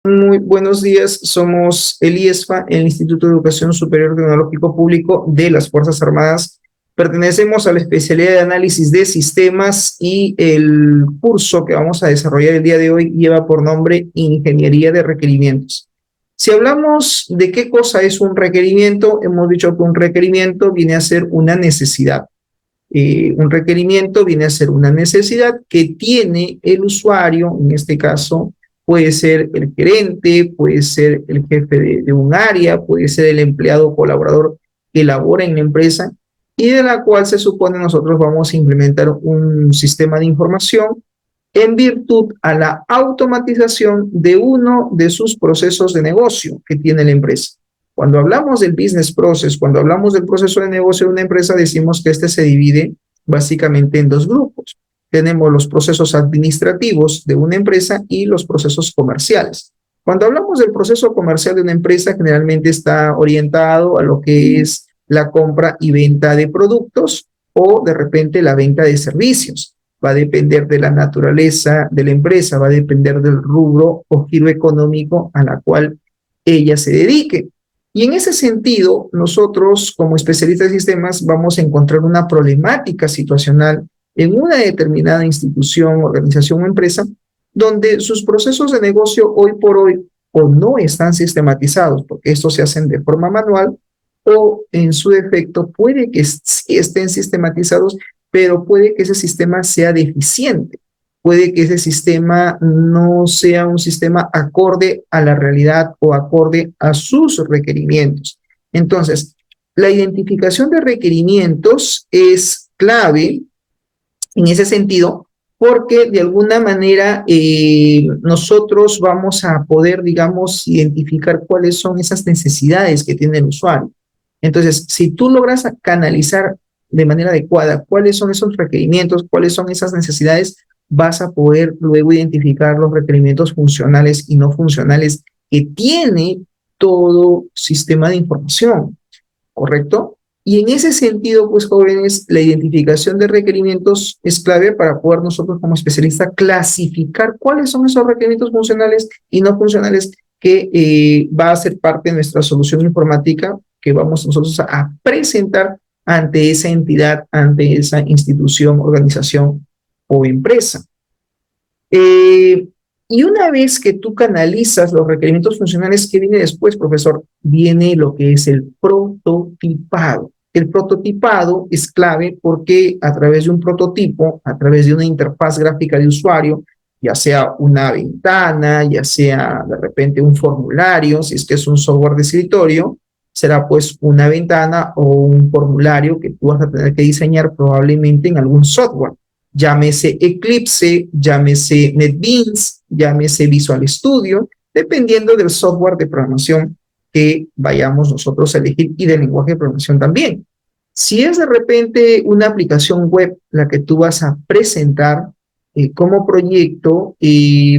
Muy buenos días, somos el IESFA, el Instituto de Educación Superior Tecnológico Público de las Fuerzas Armadas. Pertenecemos a la especialidad de análisis de sistemas y el curso que vamos a desarrollar el día de hoy lleva por nombre Ingeniería de Requerimientos. Si hablamos de qué cosa es un requerimiento, hemos dicho que un requerimiento viene a ser una necesidad. Un requerimiento viene a ser una necesidad que tiene el usuario, en este caso puede ser el gerente, puede ser el jefe de un área, puede ser el empleado colaborador que labora en la empresa y de la cual se supone nosotros vamos a implementar un sistema de información en virtud a la automatización de uno de sus procesos de negocio que tiene la empresa. Cuando hablamos del business process, cuando hablamos del proceso de negocio de una empresa, decimos que este se divide básicamente en dos grupos. Tenemos los procesos administrativos de una empresa y los procesos comerciales. Cuando hablamos del proceso comercial de una empresa, generalmente está orientado a lo que es la compra y venta de productos o de repente la venta de servicios. Va a depender de la naturaleza de la empresa, va a depender del rubro o giro económico a la cual ella se dedique. Y en ese sentido, nosotros como especialistas de sistemas vamos a encontrar una problemática situacional en una determinada institución, organización o empresa, donde sus procesos de negocio hoy por hoy o no están sistematizados, porque estos se hacen de forma manual, o en su defecto puede que sí estén sistematizados, pero puede que ese sistema sea deficiente, puede que ese sistema no sea un sistema acorde a la realidad o acorde a sus requerimientos. Entonces, la identificación de requerimientos es clave en ese sentido, porque de alguna manera nosotros vamos a poder, digamos, identificar cuáles son esas necesidades que tiene el usuario. Entonces, si tú logras canalizar de manera adecuada cuáles son esos requerimientos, cuáles son esas necesidades, vas a poder luego identificar los requerimientos funcionales y no funcionales que tiene todo sistema de información, ¿correcto? Y en ese sentido, pues jóvenes, la identificación de requerimientos es clave para poder nosotros como especialistas clasificar cuáles son esos requerimientos funcionales y no funcionales que va a ser parte de nuestra solución informática que vamos nosotros a presentar ante esa entidad, ante esa institución, organización o empresa. Y una vez que tú canalizas los requerimientos funcionales, ¿qué viene después, profesor? Viene lo que es el prototipado. El prototipado es clave porque a través de un prototipo, a través de una interfaz gráfica de usuario, ya sea una ventana, ya sea de repente un formulario, si es que es un software de escritorio, será pues una ventana o un formulario que tú vas a tener que diseñar probablemente en algún software. Llámese Eclipse, llámese NetBeans, llámese Visual Studio, dependiendo del software de programación que vayamos nosotros a elegir y del lenguaje de programación también. Si es de repente una aplicación web la que tú vas a presentar como proyecto,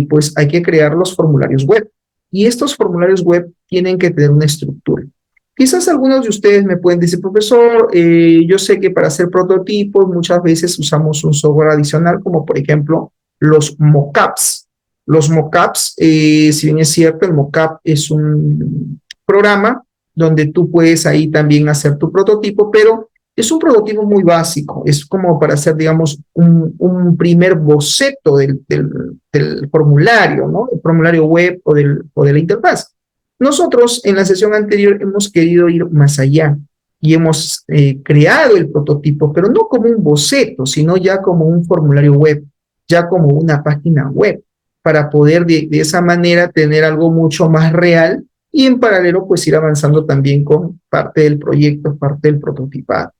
pues hay que crear los formularios web. Y estos formularios web tienen que tener una estructura. Quizás algunos de ustedes me pueden decir, profesor, yo sé que para hacer prototipos muchas veces usamos un software adicional, como por ejemplo los mockups. Los mockups, si bien es cierto, el mockup es un programa donde tú puedes ahí también hacer tu prototipo, pero es un prototipo muy básico, es como para hacer, digamos, un primer boceto del formulario, ¿no? El formulario web o de la interfaz. Nosotros en la sesión anterior hemos querido ir más allá y hemos creado el prototipo, pero no como un boceto, sino ya como un formulario web, ya como una página web, para poder de esa manera tener algo mucho más real y en paralelo pues ir avanzando también con parte del proyecto, parte del prototipado,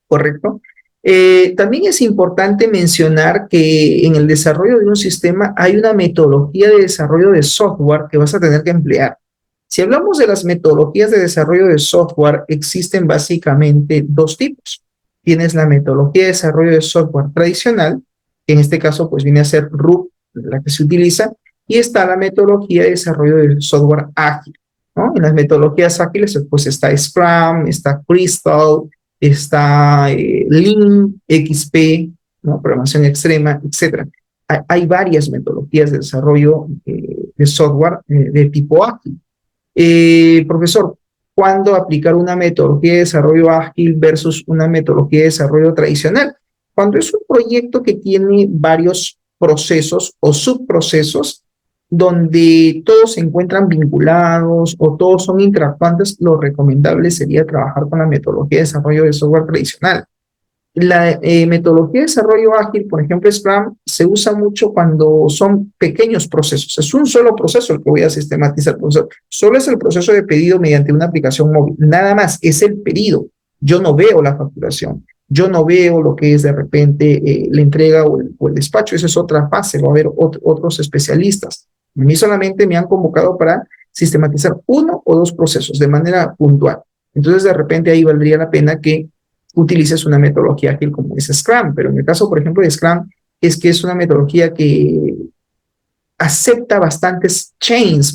¿correcto? También es importante mencionar que en el desarrollo de un sistema hay una metodología de desarrollo de software que vas a tener que emplear. Si hablamos de las metodologías de desarrollo de software, existen básicamente dos tipos. Tienes la metodología de desarrollo de software tradicional, que en este caso pues viene a ser RUP, la que se utiliza, y está la metodología de desarrollo de software ágil, ¿no? En las metodologías ágiles pues está Scrum, está Crystal, está Lean, XP, ¿no? Programación extrema, etcétera. Hay varias metodologías de desarrollo de software de tipo ágil. Profesor, ¿cuándo aplicar una metodología de desarrollo ágil versus una metodología de desarrollo tradicional? Cuando es un proyecto que tiene varios procesos o subprocesos donde todos se encuentran vinculados o todos son interactuantes, lo recomendable sería trabajar con la metodología de desarrollo de software tradicional. La metodología de desarrollo ágil, por ejemplo, Scrum, se usa mucho cuando son pequeños procesos. Es un solo proceso el que voy a sistematizar. Solo es el proceso de pedido mediante una aplicación móvil. Nada más, es el pedido. Yo no veo la facturación. Yo no veo lo que es de repente la entrega o el despacho. Esa es otra fase. Va a haber otros especialistas. A mí solamente me han convocado para sistematizar uno o dos procesos de manera puntual. Entonces, de repente ahí valdría la pena que utilices una metodología ágil como es Scrum, pero en el caso, por ejemplo, de Scrum, es que es una metodología que acepta bastantes changes,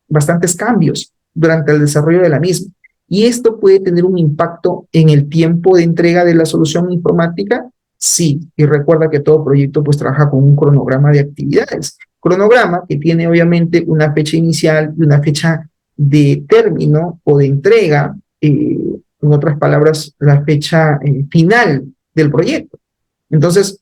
bastantes cambios durante el desarrollo de la misma. Y esto puede tener un impacto en el tiempo de entrega de la solución informática. Sí, y recuerda que todo proyecto pues trabaja con un cronograma de actividades. Cronograma que tiene obviamente una fecha inicial y una fecha de término o de entrega, en otras palabras, la fecha final del proyecto. Entonces,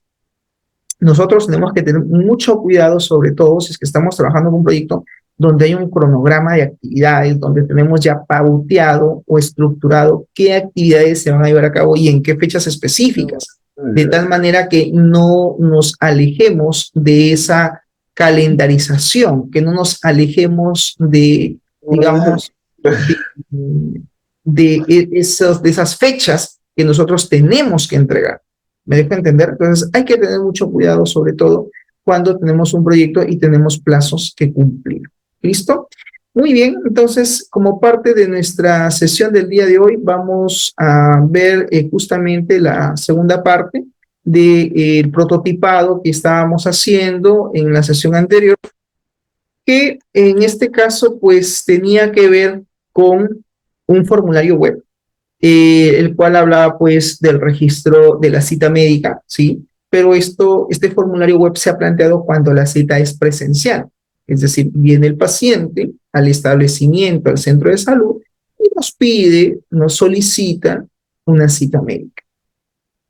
nosotros tenemos que tener mucho cuidado, sobre todo si es que estamos trabajando en un proyecto donde hay un cronograma de actividades, donde tenemos ya pauteado o estructurado qué actividades se van a llevar a cabo y en qué fechas específicas, de tal manera que no nos alejemos de esa calendarización, que no nos alejemos de, digamos, de esas fechas que nosotros tenemos que entregar. ¿Me dejo entender? Entonces hay que tener mucho cuidado, sobre todo cuando tenemos un proyecto y tenemos plazos que cumplir. ¿Listo? Muy bien, entonces como parte de nuestra sesión del día de hoy vamos a ver justamente la segunda parte del prototipado que estábamos haciendo en la sesión anterior, que en este caso pues tenía que ver con un formulario web, el cual hablaba pues del registro de la cita médica, ¿sí? Pero este formulario web se ha planteado cuando la cita es presencial, es decir, viene el paciente al establecimiento, al centro de salud, y nos solicita una cita médica.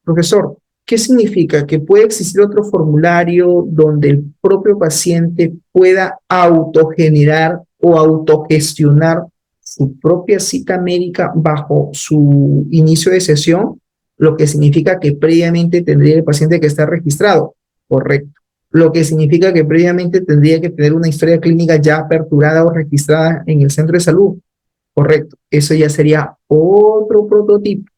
Profesor, ¿qué significa? Que puede existir otro formulario donde el propio paciente pueda autogenerar o autogestionar su propia cita médica bajo su inicio de sesión, lo que significa que previamente tendría el paciente que estar registrado. Correcto. Lo que significa que previamente tendría que tener una historia clínica ya aperturada o registrada en el centro de salud. Correcto. Eso ya sería otro prototipo,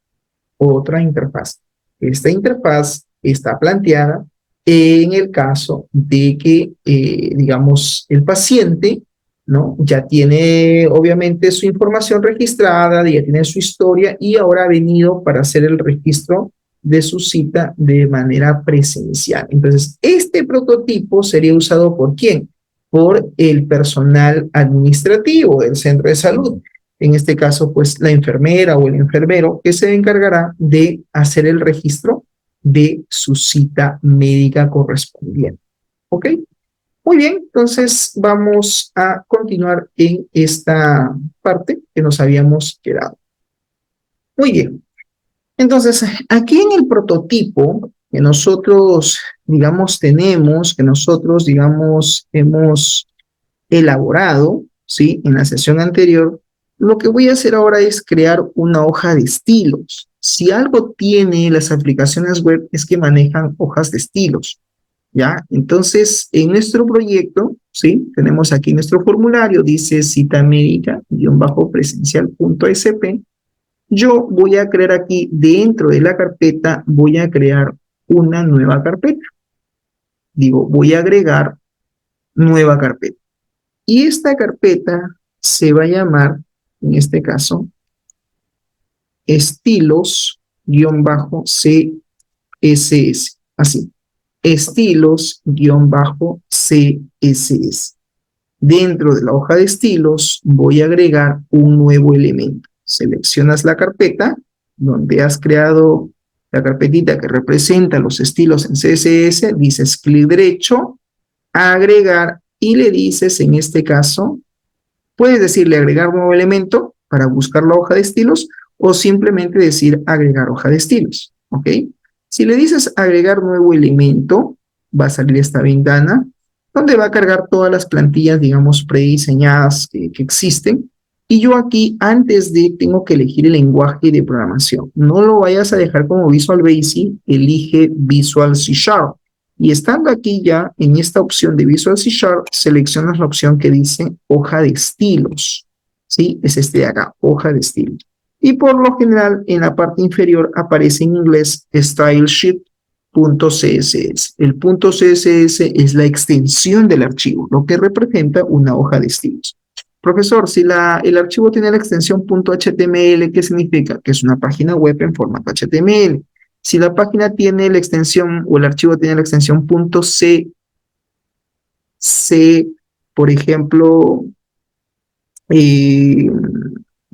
otra interfaz. Esta interfaz está planteada en el caso de que, digamos, el paciente, ¿no? Ya tiene, obviamente, su información registrada, ya tiene su historia y ahora ha venido para hacer el registro de su cita de manera presencial. Entonces, este prototipo sería usado ¿por quién? Por el personal administrativo del centro de salud. En este caso, pues la enfermera o el enfermero que se encargará de hacer el registro de su cita médica correspondiente. ¿Ok? Muy bien, entonces vamos a continuar en esta parte que nos habíamos quedado. Muy bien, entonces aquí en el prototipo que nosotros, digamos, tenemos, que nosotros, digamos, hemos elaborado, ¿sí? En la sesión anterior, lo que voy a hacer ahora es crear una hoja de estilos. Si algo tiene las aplicaciones web es que manejan hojas de estilos, ¿ya? Entonces, en nuestro proyecto, ¿sí? Tenemos aquí nuestro formulario, dice cita médica-presencial.sp. Yo voy a crear aquí, dentro de la carpeta, voy a crear una nueva carpeta. Digo, voy a agregar nueva carpeta. Y esta carpeta se va a llamar, en este caso, estilos-css. Así, estilos-css. Dentro de la hoja de estilos voy a agregar un nuevo elemento. Seleccionas la carpeta donde has creado la carpetita que representa los estilos en CSS, dices clic derecho, agregar, y le dices, en este caso, puedes decirle agregar nuevo elemento para buscar la hoja de estilos, o simplemente decir agregar hoja de estilos, ¿ok? Si le dices agregar nuevo elemento, va a salir esta ventana, donde va a cargar todas las plantillas, digamos, prediseñadas que existen. Y yo aquí, antes de, tengo que elegir el lenguaje de programación. No lo vayas a dejar como Visual Basic, elige Visual C Sharp. Y estando aquí ya en esta opción de Visual C Sharp, seleccionas la opción que dice hoja de estilos. ¿Sí? Es este de acá, hoja de estilos. Y por lo general, en la parte inferior aparece en inglés stylesheet.css. El punto .css es la extensión del archivo, lo que representa una hoja de estilos. Profesor, si el archivo tiene la extensión .html, ¿qué significa? Que es una página web en formato HTML. Si la página tiene la extensión o el archivo tiene la extensión .c, por ejemplo, eh,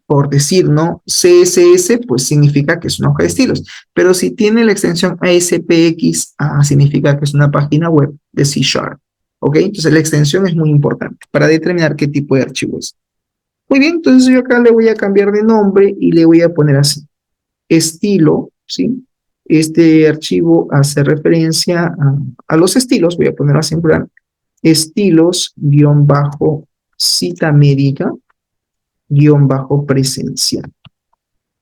por decir, ¿no? CSS, pues significa que es una hoja de estilos. Pero si tiene la extensión ASPX, significa que es una página web de C Sharp. ¿Ok? Entonces la extensión es muy importante para determinar qué tipo de archivo es. Muy bien, entonces yo acá le voy a cambiar de nombre y le voy a poner así. Estilo, ¿sí? Este archivo hace referencia a los estilos, voy a ponerlo así en plural. Estilos, guión bajo, cita médica, guión bajo presencial.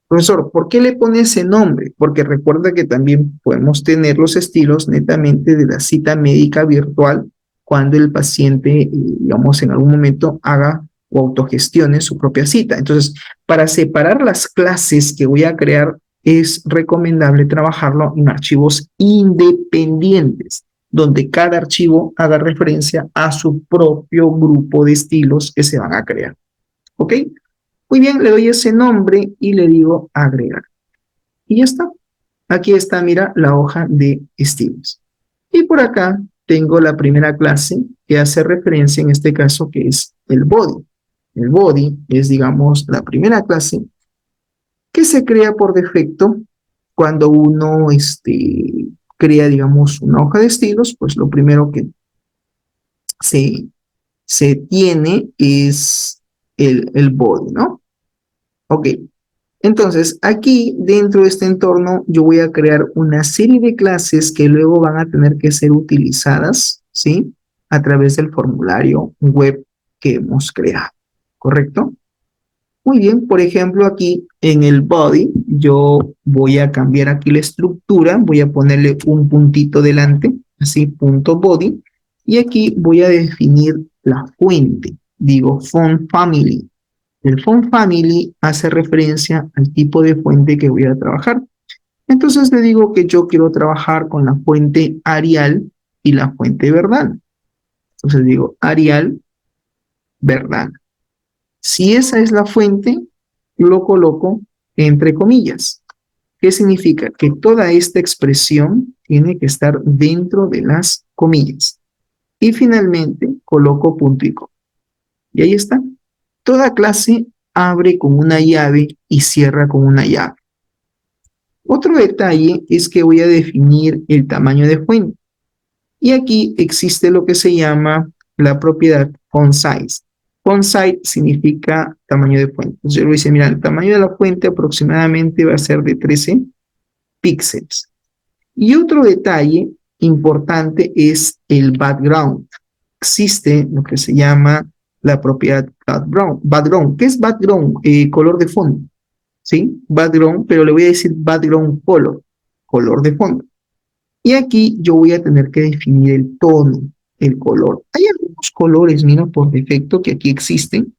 Profesor, ¿por qué le pone ese nombre? Porque recuerda que también podemos tener los estilos netamente de la cita médica virtual cuando el paciente, digamos, en algún momento haga o autogestione su propia cita. Entonces, para separar las clases que voy a crear, es recomendable trabajarlo en archivos independientes, donde cada archivo haga referencia a su propio grupo de estilos que se van a crear. ¿Ok? Muy bien, le doy ese nombre y le digo agregar. Y ya está. Aquí está, mira, la hoja de estilos. Y por acá tengo la primera clase que hace referencia en este caso que es el body. El body es, digamos, la primera clase que se crea por defecto cuando uno crea, digamos, una hoja de estilos, pues lo primero que se, se tiene es el body, ¿no? Ok, entonces, aquí dentro de este entorno yo voy a crear una serie de clases que luego van a tener que ser utilizadas, ¿sí? A través del formulario web que hemos creado, ¿correcto? Muy bien, por ejemplo, aquí en el body yo voy a cambiar aquí la estructura, voy a ponerle un puntito delante, así, punto body, y aquí voy a definir la fuente, digo font family. El font family hace referencia al tipo de fuente que voy a trabajar. Entonces le digo que yo quiero trabajar con la fuente Arial y la fuente Verdana. Entonces digo Arial, Verdana. Si esa es la fuente, lo coloco entre comillas. ¿Qué significa? Que toda esta expresión tiene que estar dentro de las comillas. Y finalmente coloco punto y coma. Y ahí está. Toda clase abre con una llave y cierra con una llave. Otro detalle es que voy a definir el tamaño de fuente. Y aquí existe lo que se llama la propiedad font size. Font size significa tamaño de fuente. Entonces yo le voy a decir, mira, el tamaño de la fuente aproximadamente va a ser de 13 píxeles. Y otro detalle importante es el background. Existe lo que se llama la propiedad background. Background. ¿Qué es background? Color de fondo. ¿Sí? Background, pero le voy a decir background color, color de fondo. Y aquí yo voy a tener que definir el tono, el color. Hay algunos colores, mira, por defecto que aquí existen,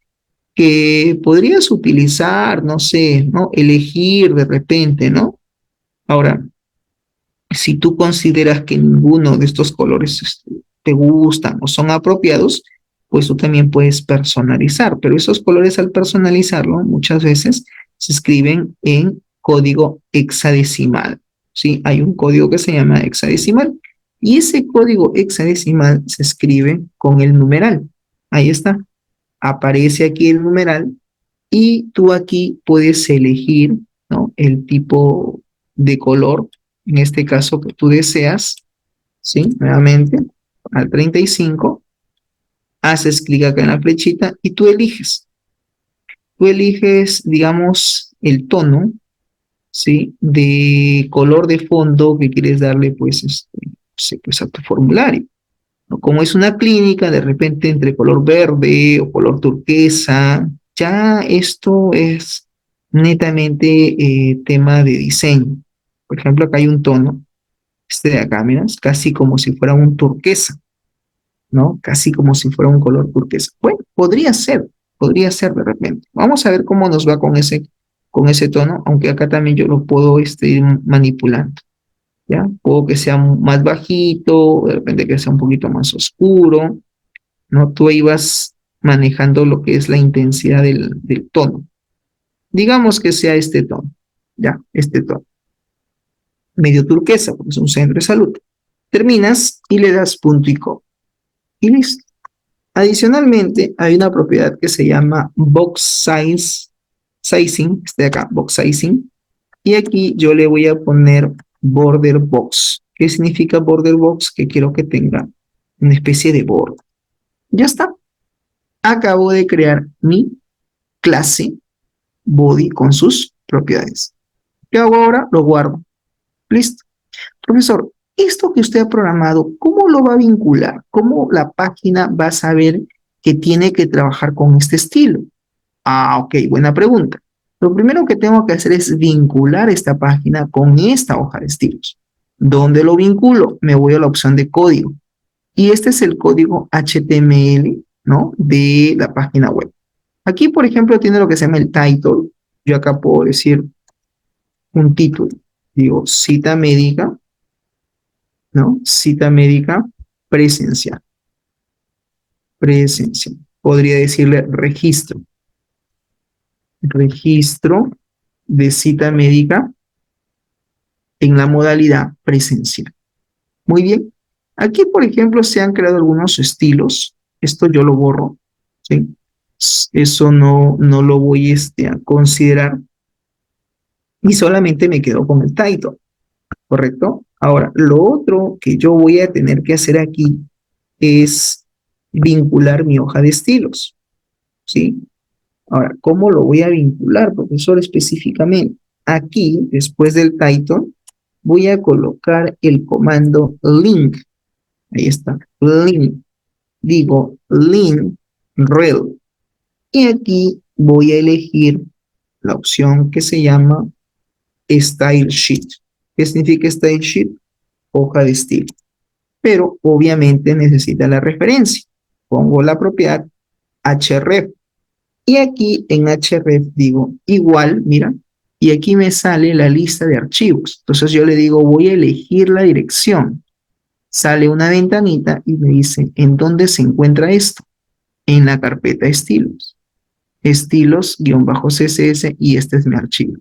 que podrías utilizar, no sé, ¿no? Elegir de repente, ¿no? Ahora, si tú consideras que ninguno de estos colores te gustan o son apropiados, pues tú también puedes personalizar, pero esos colores al personalizarlo muchas veces se escriben en código hexadecimal, ¿sí? Hay un código que se llama hexadecimal y ese código hexadecimal se escribe con el numeral. Ahí está, aparece aquí el numeral y tú aquí puedes elegir, ¿no? El tipo de color en este caso que tú deseas, ¿sí? Nuevamente, al 35, haces clic acá en la flechita y tú eliges. Tú eliges, digamos, el tono, ¿sí? De color de fondo que quieres darle, pues, no sé, pues a tu formulario, ¿no? Como es una clínica, de repente entre color verde o color turquesa, ya esto es netamente tema de diseño. Por ejemplo, acá hay un tono, este de acá, miras, casi como si fuera un turquesa, ¿no? Casi como si fuera un color turquesa. Bueno, podría ser de repente. Vamos a ver cómo nos va con ese tono, aunque acá también yo lo puedo ir manipulando, ¿ya? Puedo que sea más bajito, de repente que sea un poquito más oscuro, ¿no? Tú ahí vas manejando lo que es la intensidad del tono. Digamos que sea este tono, ¿ya? Este tono. Medio turquesa, porque es un centro de salud. Terminas y le das punto y coma. Y listo. Adicionalmente, hay una propiedad que se llama box sizing, este de acá, box sizing, y aquí yo le voy a poner border box. ¿Qué significa border box? Que quiero que tenga una especie de borde. Ya está. Acabo de crear mi clase body con sus propiedades. ¿Qué hago ahora? Lo guardo. Listo. Profesor, esto que usted ha programado, ¿cómo lo va a vincular? ¿Cómo la página va a saber que tiene que trabajar con este estilo? Ah, ok, buena pregunta. Lo primero que tengo que hacer es vincular esta página con esta hoja de estilos. ¿Dónde lo vinculo? Me voy a la opción de código. Y este es el código HTML, ¿no? De la página web. Aquí, por ejemplo, tiene lo que se llama el title. Yo acá puedo decir un título. Digo, cita médica, ¿no? Cita médica presencial. Presencial. Podría decirle registro. Registro de cita médica en la modalidad presencial. Muy bien. Aquí, por ejemplo, se han creado algunos estilos. Esto yo lo borro, ¿sí? Eso no lo voy a considerar y solamente me quedo con el title, ¿correcto? Ahora, lo otro que yo voy a tener que hacer aquí es vincular mi hoja de estilos, ¿sí? Ahora, ¿cómo lo voy a vincular, profesor, específicamente? Aquí, después del title, voy a colocar el comando link. Ahí está, link. Digo link rel. Y aquí voy a elegir la opción que se llama Style Sheet. ¿Qué significa Style Sheet? Hoja de estilo. Pero obviamente necesita la referencia. Pongo la propiedad href. Y aquí en href digo igual, mira, y aquí me sale la lista de archivos. Entonces yo le digo, voy a elegir la dirección. Sale una ventanita y me dice, ¿en dónde se encuentra esto? En la carpeta estilos. Estilos-css y este es mi archivo.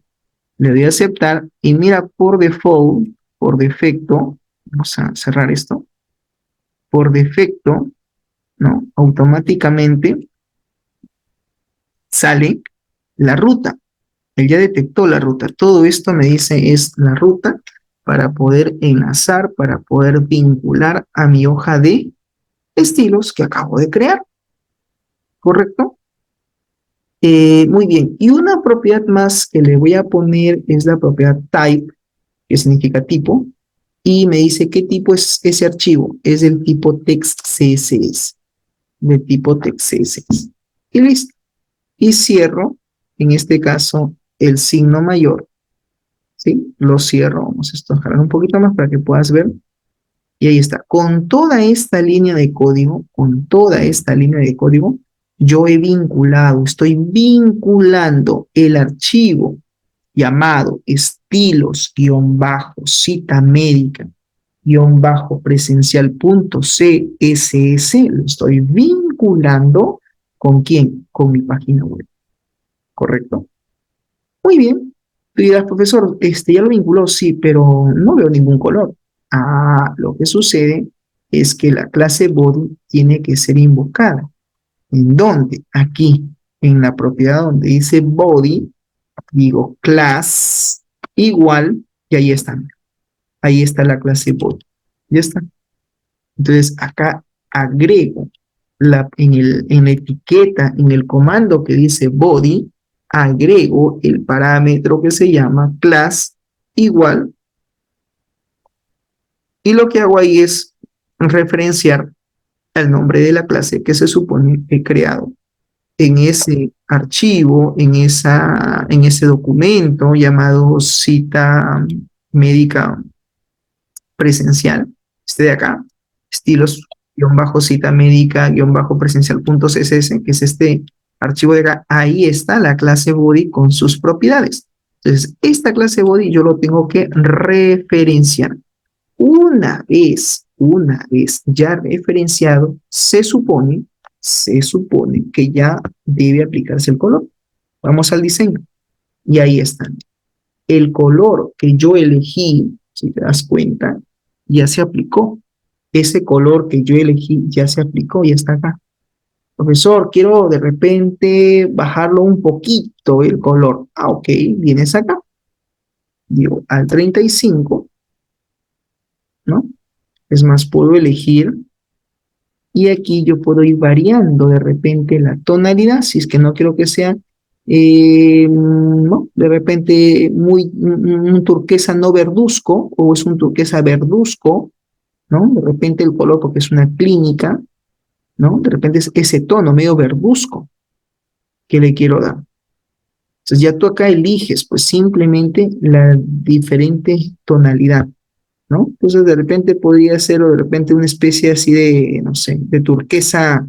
Le doy a aceptar y mira, por default, por defecto, vamos a cerrar esto, por defecto, ¿no? Automáticamente sale la ruta. Él ya detectó la ruta. Todo esto me dice es la ruta para poder enlazar, para poder vincular a mi hoja de estilos que acabo de crear. ¿Correcto? Muy bien. Y una propiedad más que le voy a poner es la propiedad type, que significa tipo, y me dice qué tipo es ese archivo. Es del tipo text CSS, de tipo text CSS. Y listo. Y cierro, en este caso, el signo mayor, ¿sí? Lo cierro, vamos a estojar un poquito más para que puedas ver. Y ahí está. Con toda esta línea de código, yo he vinculado, estoy vinculando el archivo llamado estilos-cita médica presencial.css, lo estoy vinculando ¿con quién? Con mi página web, ¿correcto? Muy bien. Tú dirás, profesor, ya lo vinculó, sí, pero no veo ningún color. Ah, lo que sucede es que la clase body tiene que ser invocada. ¿En dónde? Aquí, en la propiedad donde dice body, digo class igual, y ahí están. ahí está la clase body. Ya está. Entonces acá agrego en la etiqueta, en el comando que dice body, agrego el parámetro que se llama class igual, y lo que hago ahí es referenciar el nombre de la clase que se supone he creado en ese archivo, en ese documento llamado cita médica presencial, este de acá, estilos-cita médica-presencial.css, que es este archivo de acá. Ahí está la clase body con sus propiedades. Entonces, esta clase body yo lo tengo que referenciar. Una vez ya referenciado, se supone que ya debe aplicarse el color. Vamos al diseño. Y ahí están. El color que yo elegí, si te das cuenta, ya se aplicó. Ese color que yo elegí ya se aplicó, ya está acá. Profesor, quiero de repente bajarlo un poquito el color. Ah, ok, vienes acá. Digo, al 35, ¿no? Es más, puedo elegir y aquí yo puedo ir variando de repente la tonalidad, si es que no quiero que sea, ¿no? De repente un turquesa no verduzco, o es un turquesa verduzco, ¿no? De repente el color, porque es una clínica, ¿no? De repente es ese tono medio verduzco que le quiero dar. Entonces ya tú acá eliges, pues simplemente la diferente tonalidad, ¿no? Entonces de repente podría ser, o de repente una especie así de, no sé, de turquesa,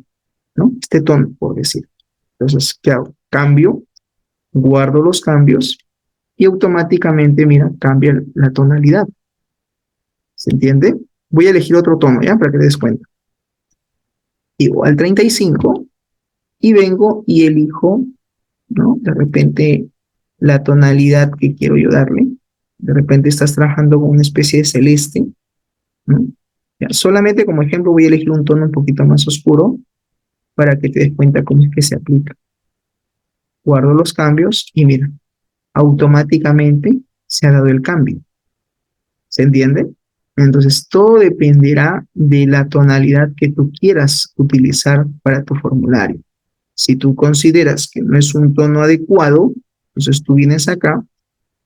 ¿no? Este tono, por decir. Entonces, ¿qué hago? Cambio, guardo los cambios y automáticamente, mira, cambia la tonalidad. ¿Se entiende? Voy a elegir otro tono, ¿ya? Para que te des cuenta. Digo, al 35 y vengo y elijo, ¿no? De repente la tonalidad que quiero yo darle. De repente estás trabajando con una especie de celeste, ¿no? Ya, solamente como ejemplo voy a elegir un tono un poquito más oscuro para que te des cuenta cómo es que se aplica. Guardo los cambios y mira, automáticamente se ha dado el cambio. ¿Se entiende? Entonces, todo dependerá de la tonalidad que tú quieras utilizar para tu formulario. Si tú consideras que no es un tono adecuado, entonces tú vienes acá,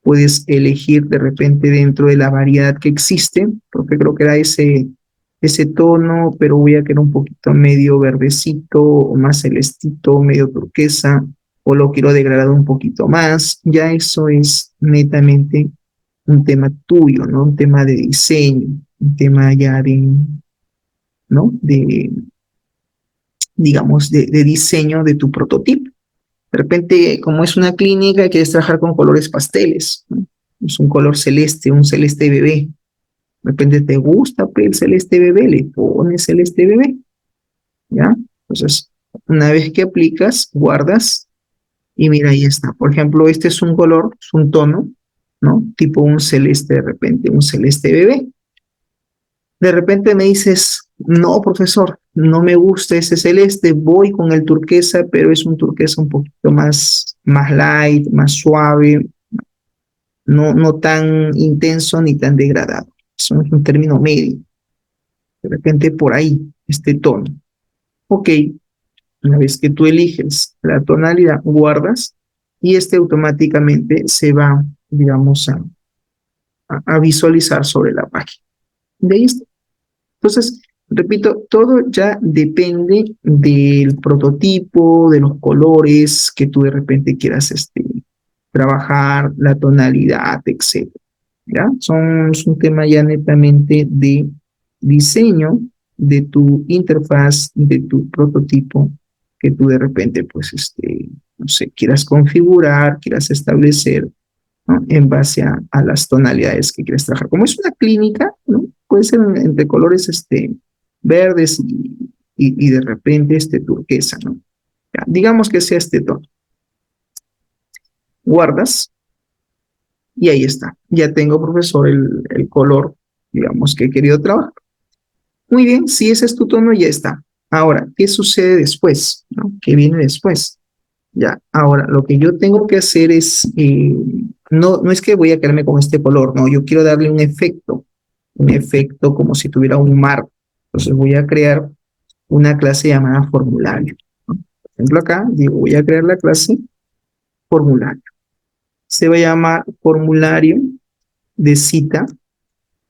puedes elegir de repente dentro de la variedad que existe, porque creo que era ese tono, pero voy a querer un poquito medio verdecito, o más celestito, medio turquesa, o lo quiero degradar un poquito más. Ya eso es netamente un tema tuyo, ¿no? Un tema de diseño, un tema ya de, ¿no? De, digamos, de diseño de tu prototipo. De repente, como es una clínica, quieres trabajar con colores pasteles, ¿no? Es un color celeste, un celeste bebé. De repente te gusta pues, el celeste bebé, le pones celeste bebé, ¿ya? Entonces, una vez que aplicas, guardas y mira, ahí está. Por ejemplo, este es un color, es un tono, ¿no? Tipo un celeste de repente, un celeste bebé. De repente me dices, no, profesor, no me gusta ese celeste, voy con el turquesa, pero es un turquesa un poquito más light, más suave, no tan intenso ni tan degradado. Es un término medio. De repente por ahí, este tono. Ok, una vez que tú eliges la tonalidad, guardas y este automáticamente se va, digamos, a visualizar sobre la página. De ahí está. Entonces, repito, todo ya depende del prototipo, de los colores que tú de repente quieras trabajar, la tonalidad, etcétera. ¿Ya? Es un tema ya netamente de diseño de tu interfaz, de tu prototipo, que tú de repente, pues, no sé, quieras configurar, quieras establecer, ¿no? En base a las tonalidades que quieres trabajar. Como es una clínica, ¿no? Puede ser entre colores verdes y de repente turquesa, ¿no? Ya, digamos que sea este tono. Guardas y ahí está. Ya tengo, profesor, el color, digamos, que he querido trabajar. Muy bien, si ese es tu tono, ya está. Ahora, ¿qué sucede después? ¿No? ¿Qué viene después? Ya, ahora, lo que yo tengo que hacer es, no es que voy a quedarme con este color, no, yo quiero darle un efecto. un efecto como si tuviera un mar. Entonces voy a crear una clase llamada formulario, ¿no? Por ejemplo, acá digo, voy a crear la clase formulario. Se va a llamar formulario de cita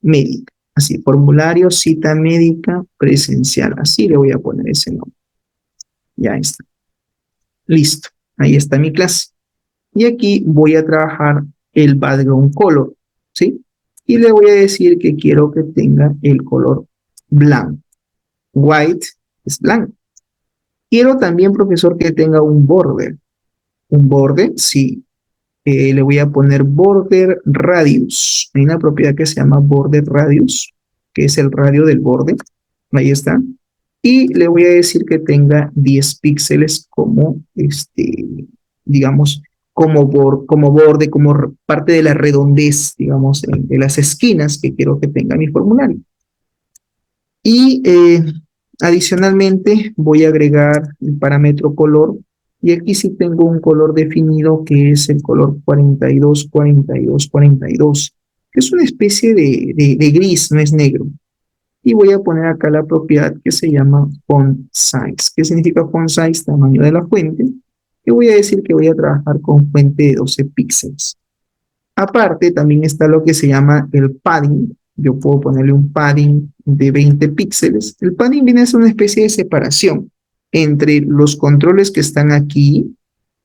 médica. Así, formulario cita médica presencial. Así le voy a poner ese nombre. Ya está. Listo. Ahí está mi clase. Y aquí voy a trabajar el background color, ¿sí? Y le voy a decir que quiero que tenga el color blanco. White es blanco. Quiero también, profesor, que tenga un border. Un border, sí. Le voy a poner border radius. Hay una propiedad que se llama border radius, que es el radio del borde. Ahí está. Y le voy a decir que tenga 10 píxeles como, digamos, como borde, como parte de la redondez, digamos, de las esquinas que quiero que tenga mi formulario. Y adicionalmente voy a agregar el parámetro color. Y aquí sí tengo un color definido que es el color 42, 42, 42, que es una especie de gris, no es negro. Y voy a poner acá la propiedad que se llama font size. ¿Qué significa font size? Tamaño de la fuente. Y voy a decir que voy a trabajar con fuente de 12 píxeles. Aparte, también está lo que se llama el padding. Yo puedo ponerle un padding de 20 píxeles. El padding viene a ser una especie de separación entre los controles que están aquí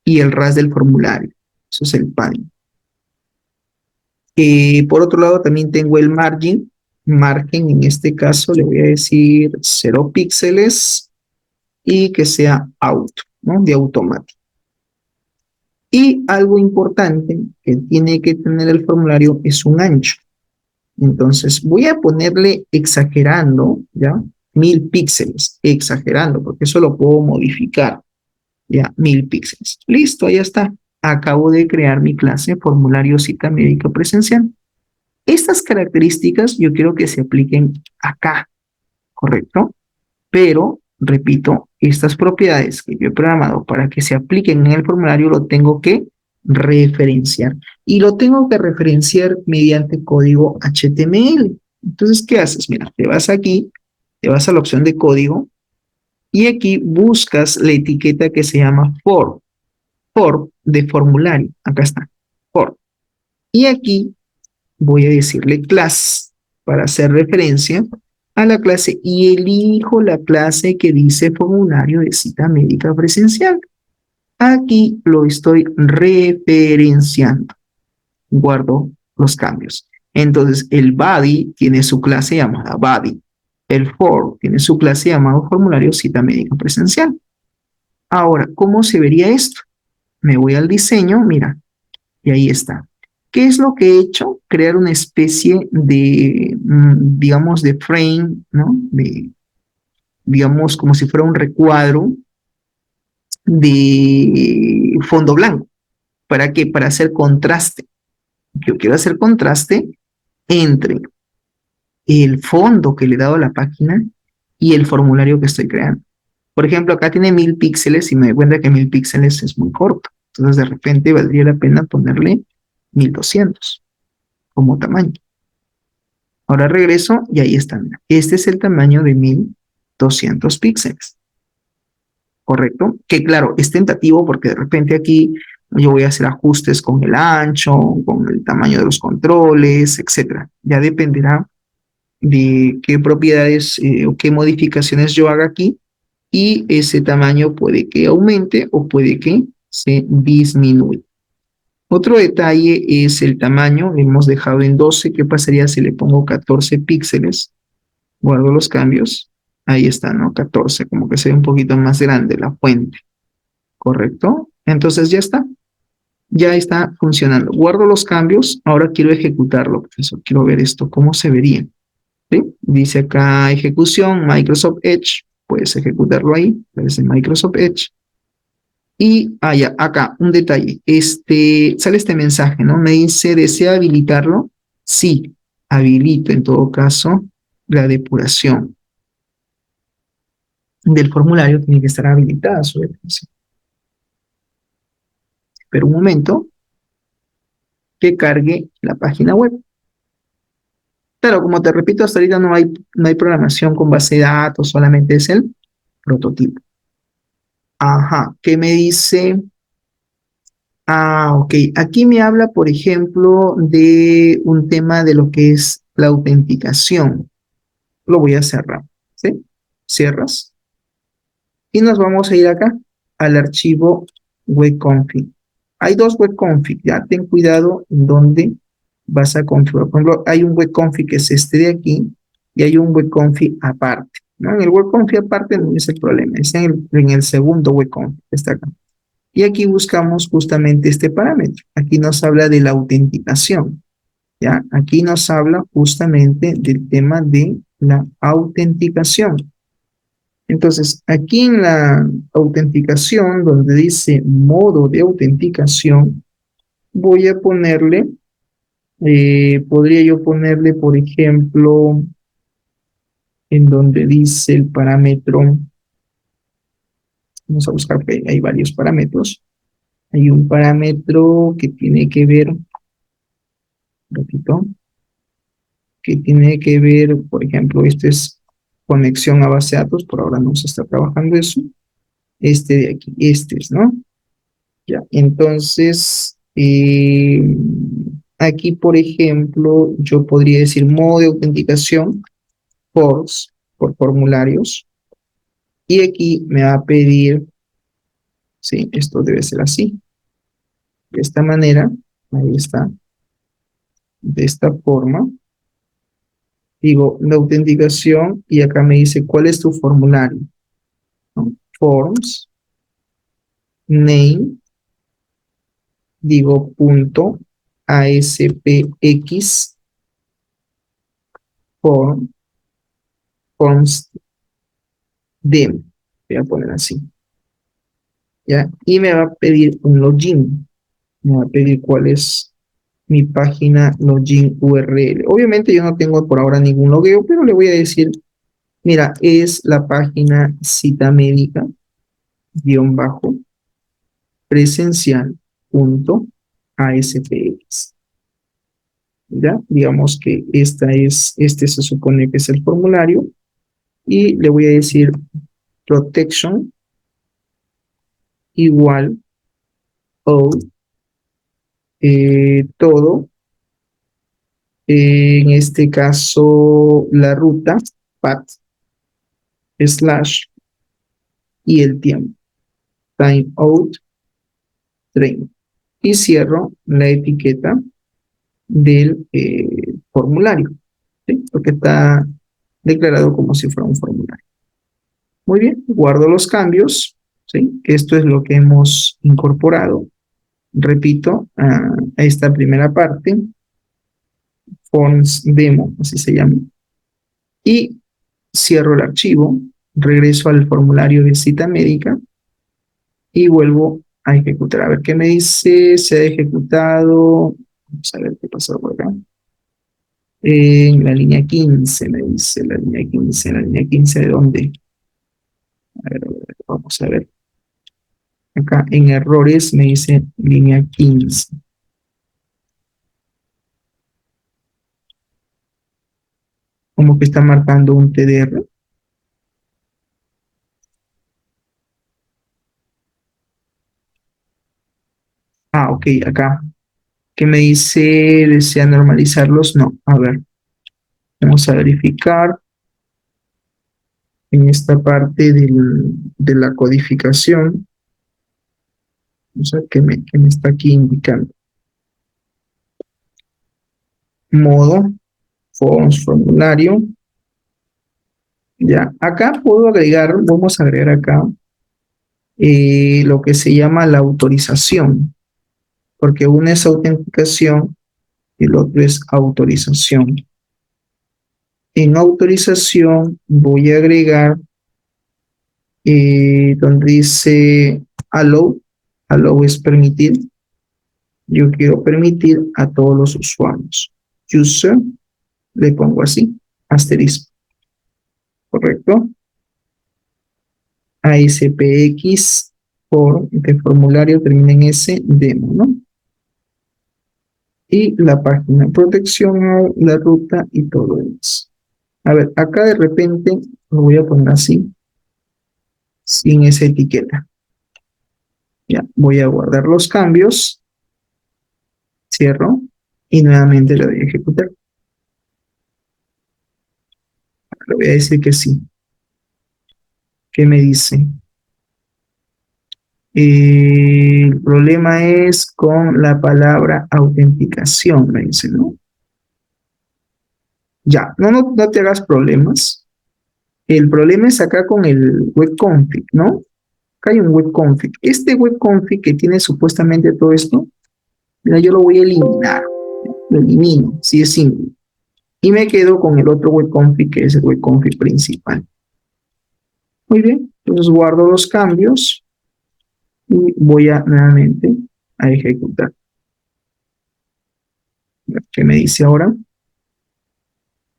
y el RAS del formulario. Eso es el padding. Por otro lado, también tengo el margin. Margen, en este caso, le voy a decir 0 píxeles y que sea auto, ¿no? De automático. Y algo importante que tiene que tener el formulario es un ancho. Entonces voy a ponerle exagerando, ¿ya? 1000 píxeles, exagerando, porque eso lo puedo modificar, ¿ya? 1000 píxeles. Listo, ahí está. Acabo de crear mi clase formulario cita médica presencial. Estas características yo quiero que se apliquen acá, ¿correcto? Pero, repito, estas propiedades que yo he programado para que se apliquen en el formulario lo tengo que referenciar. Y lo tengo que referenciar mediante código HTML. Entonces, ¿qué haces? Mira, te vas aquí, te vas a la opción de código y aquí buscas la etiqueta que se llama for de formulario. Acá está, for. Y aquí voy a decirle class para hacer referencia a la clase y elijo la clase que dice formulario de cita médica presencial. Aquí lo estoy referenciando. Guardo los cambios. Entonces, el body tiene su clase llamada body. El for tiene su clase llamado formulario cita médica presencial. Ahora, ¿cómo se vería esto? Me voy al diseño, mira, y ahí está. ¿Qué es lo que he hecho? Crear una especie de, digamos, de frame, ¿no? Digamos, como si fuera un recuadro de fondo blanco. ¿Para qué? Para hacer contraste. Yo quiero hacer contraste entre el fondo que le he dado a la página y el formulario que estoy creando. Por ejemplo, acá tiene 1000 píxeles y me doy cuenta que 1000 píxeles es muy corto. Entonces, de repente, valdría la pena ponerle 1200 como tamaño. Ahora regreso y ahí está. Este es el tamaño de 1200 píxeles. ¿Correcto? Que claro, es tentativo porque de repente aquí yo voy a hacer ajustes con el ancho, con el tamaño de los controles, etcétera. Ya dependerá de qué propiedades o qué modificaciones yo haga aquí y ese tamaño puede que aumente o puede que se disminuya. Otro detalle es el tamaño, lo hemos dejado en 12, ¿qué pasaría si le pongo 14 píxeles? Guardo los cambios, ahí está, ¿no? 14, como que se ve un poquito más grande la fuente, ¿correcto? Entonces ya está funcionando. Guardo los cambios, ahora quiero ejecutarlo, profesor, quiero ver esto, ¿cómo se vería? ¿Sí? Dice acá ejecución, Microsoft Edge, puedes ejecutarlo ahí, desde Microsoft Edge. Y ya, acá, un detalle, sale este mensaje, ¿no? Me dice, ¿desea habilitarlo? Sí, habilito en todo caso la depuración del formulario, tiene que estar habilitada su depuración. Pero un momento que cargue la página web. Claro, como te repito, hasta ahorita no hay programación con base de datos, solamente es el prototipo. Ajá, ¿qué me dice? Ah, ok. Aquí me habla, por ejemplo, de un tema de lo que es la autenticación. Lo voy a cerrar, ¿sí? Cierras. Y nos vamos a ir acá al archivo webconfig. Hay dos webconfig, ya ten cuidado en dónde vas a configurar. Por ejemplo, hay un webconfig que es este de aquí y hay un webconfig aparte, ¿no? En el webconfig aparte no es el problema, es en el segundo webconfig que está acá. Y aquí buscamos justamente este parámetro. Aquí nos habla de la autenticación, ¿ya? Aquí nos habla justamente del tema de la autenticación. Entonces, aquí en la autenticación, donde dice modo de autenticación, voy a ponerle, podría yo ponerle, por ejemplo, en donde dice el parámetro, vamos a buscar, que hay varios parámetros. Hay un parámetro que tiene que ver, repito, que tiene que ver, por ejemplo, este es conexión a base de datos, por ahora no se está trabajando eso. Este de aquí, este es, ¿no? Ya, entonces, aquí, por ejemplo, yo podría decir modo de autenticación, forms, por formularios, y aquí me va a pedir, sí, esto debe ser así, de esta manera, ahí está, de esta forma, digo, la autenticación, y acá me dice, ¿cuál es tu formulario? ¿No? Forms, name, digo, punto, ASPX, form, forms demo, voy a poner así, ¿ya? Y me va a pedir un login, me va a pedir cuál es mi página login URL. Obviamente yo no tengo por ahora ningún logueo, pero le voy a decir, mira, es la página cita médica, guión bajo, presencial, punto, ASPX. ¿Ya? Digamos que este se supone que es el formulario, y le voy a decir protection igual o todo, en este caso la ruta, path, slash, y el tiempo, time out, train. Y cierro la etiqueta del formulario, ¿sí? Porque está declarado como si fuera un formulario. Muy bien, guardo los cambios, ¿sí? Esto es lo que hemos incorporado. Repito, a esta primera parte, forms demo, así se llama, y cierro el archivo, regreso al formulario de cita médica y vuelvo a ejecutar. A ver qué me dice, se ha ejecutado, vamos a ver qué pasó por acá. En la línea 15 me dice, la línea 15 ¿de dónde? A ver, vamos a ver. Acá en errores me dice línea 15. Como que está marcando un TDR. Ah, ok, acá. ¿Qué me dice? ¿Desea normalizarlos? No. A ver, vamos a verificar en esta parte de la codificación. O sea, que me está aquí indicando. Modo, forms, formulario. Ya, acá puedo agregar, vamos a agregar acá lo que se llama la autorización, porque una es autenticación y el otro es autorización. En autorización voy a agregar donde dice allow, allow es permitir, yo quiero permitir a todos los usuarios. User, le pongo así, asterisco, ¿correcto? ASPX por, el formulario termina en S, demo, ¿no? y la página, protección a la ruta y todo lo demás. A ver, acá de repente lo voy a poner así, sin esa etiqueta. Ya, voy a guardar los cambios, cierro y nuevamente le doy a ejecutar. Le voy a decir que sí. ¿Qué me dice? El problema es con la palabra autenticación, me dice, ¿no? Ya, no te hagas problemas. El problema es acá con el webconfig, ¿no? Acá hay un webconfig. Este webconfig que tiene supuestamente todo esto, mira, yo lo voy a eliminar. Lo elimino, si es simple. Y me quedo con el otro webconfig que es el webconfig principal. Muy bien, entonces guardo los cambios y voy a nuevamente a ejecutar. ¿Qué me dice ahora?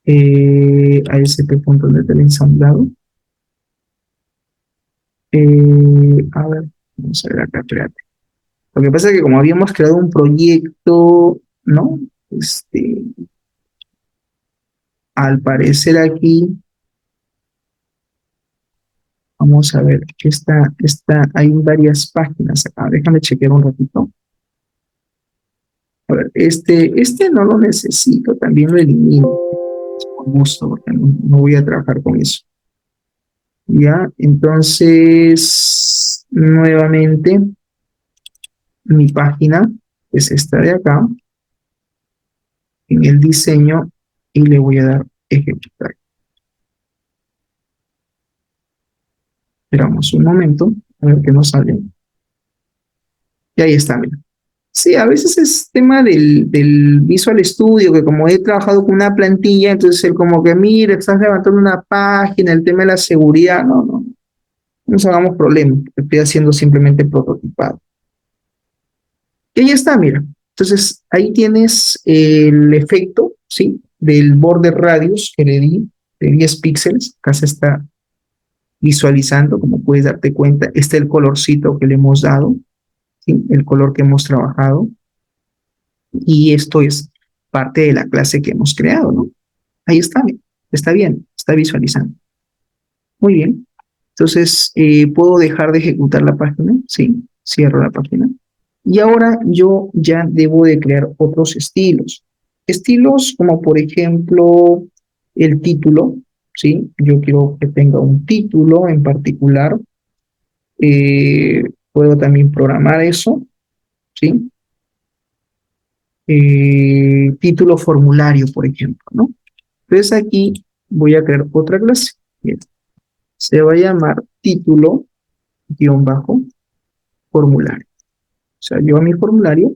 ASP.NET el ensamblado. A ver, vamos a ver acá, espérate. Lo que pasa es que como habíamos creado un proyecto, ¿no? Al parecer aquí, vamos a ver, que hay varias páginas acá. Déjame chequear un ratito. A ver, este no lo necesito, también lo elimino. Con gusto, porque no voy a trabajar con eso. Ya, entonces, nuevamente, mi página es esta de acá, en el diseño, y le voy a dar ejecutar. Esperamos un momento, a ver qué nos sale. Y ahí está, mira. Sí, a veces es tema del Visual Studio, que como he trabajado con una plantilla, entonces él como que, mira, estás levantando una página, el tema de la seguridad, no nos hagamos problemas, estoy haciendo simplemente prototipado. Y ahí está, mira. Entonces, ahí tienes el efecto, ¿sí? Del border radius que le di, de 10 píxeles. Acá se está visualizando, como puedes darte cuenta. Este es el colorcito que le hemos dado, ¿sí? El color que hemos trabajado. Y esto es parte de la clase que hemos creado, ¿no? Ahí está, mira. Está bien, está visualizando. Muy bien. Entonces, ¿puedo dejar de ejecutar la página? Sí, cierro la página. Y ahora yo ya debo de crear otros estilos. Estilos como por ejemplo el título, ¿sí? Yo quiero que tenga un título en particular. Puedo también programar eso, ¿sí? Título formulario, por ejemplo, ¿no? Entonces aquí voy a crear otra clase. Bien. Se va a llamar título-formulario. O sea, yo a mi formulario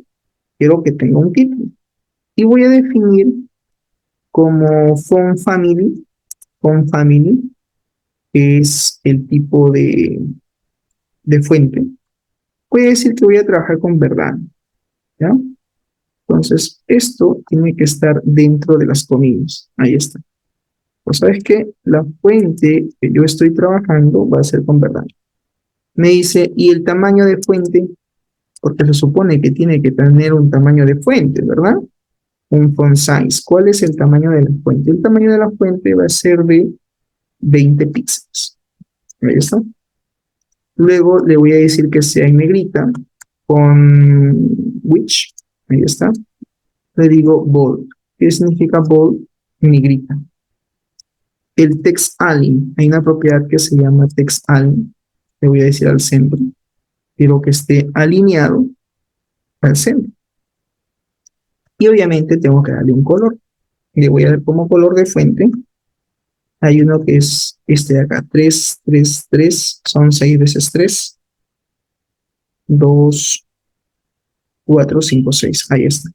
quiero que tenga un título. Y voy a definir como font family, que es el tipo de fuente. Voy a decir que voy a trabajar con Verdana, ¿ya? Entonces, esto tiene que estar dentro de las comillas. Ahí está. Pues sabes que la fuente que yo estoy trabajando va a ser con Verdana. Me dice, ¿y el tamaño de fuente? Porque se supone que tiene que tener un tamaño de fuente, ¿verdad? Un font size. ¿Cuál es el tamaño de la fuente? El tamaño de la fuente va a ser de 20 píxeles. Ahí está. Luego le voy a decir que sea en negrita con which. Ahí está. Le digo bold. ¿Qué significa bold? En negrita. El text align. Hay una propiedad que se llama text align. Le voy a decir al centro. Quiero que esté alineado al centro. Y obviamente tengo que darle un color. Le voy a dar como color de fuente. Hay uno que es este de acá. 3, 3, 3. Son 6 veces 3. 2, 4, 5, 6. Ahí está.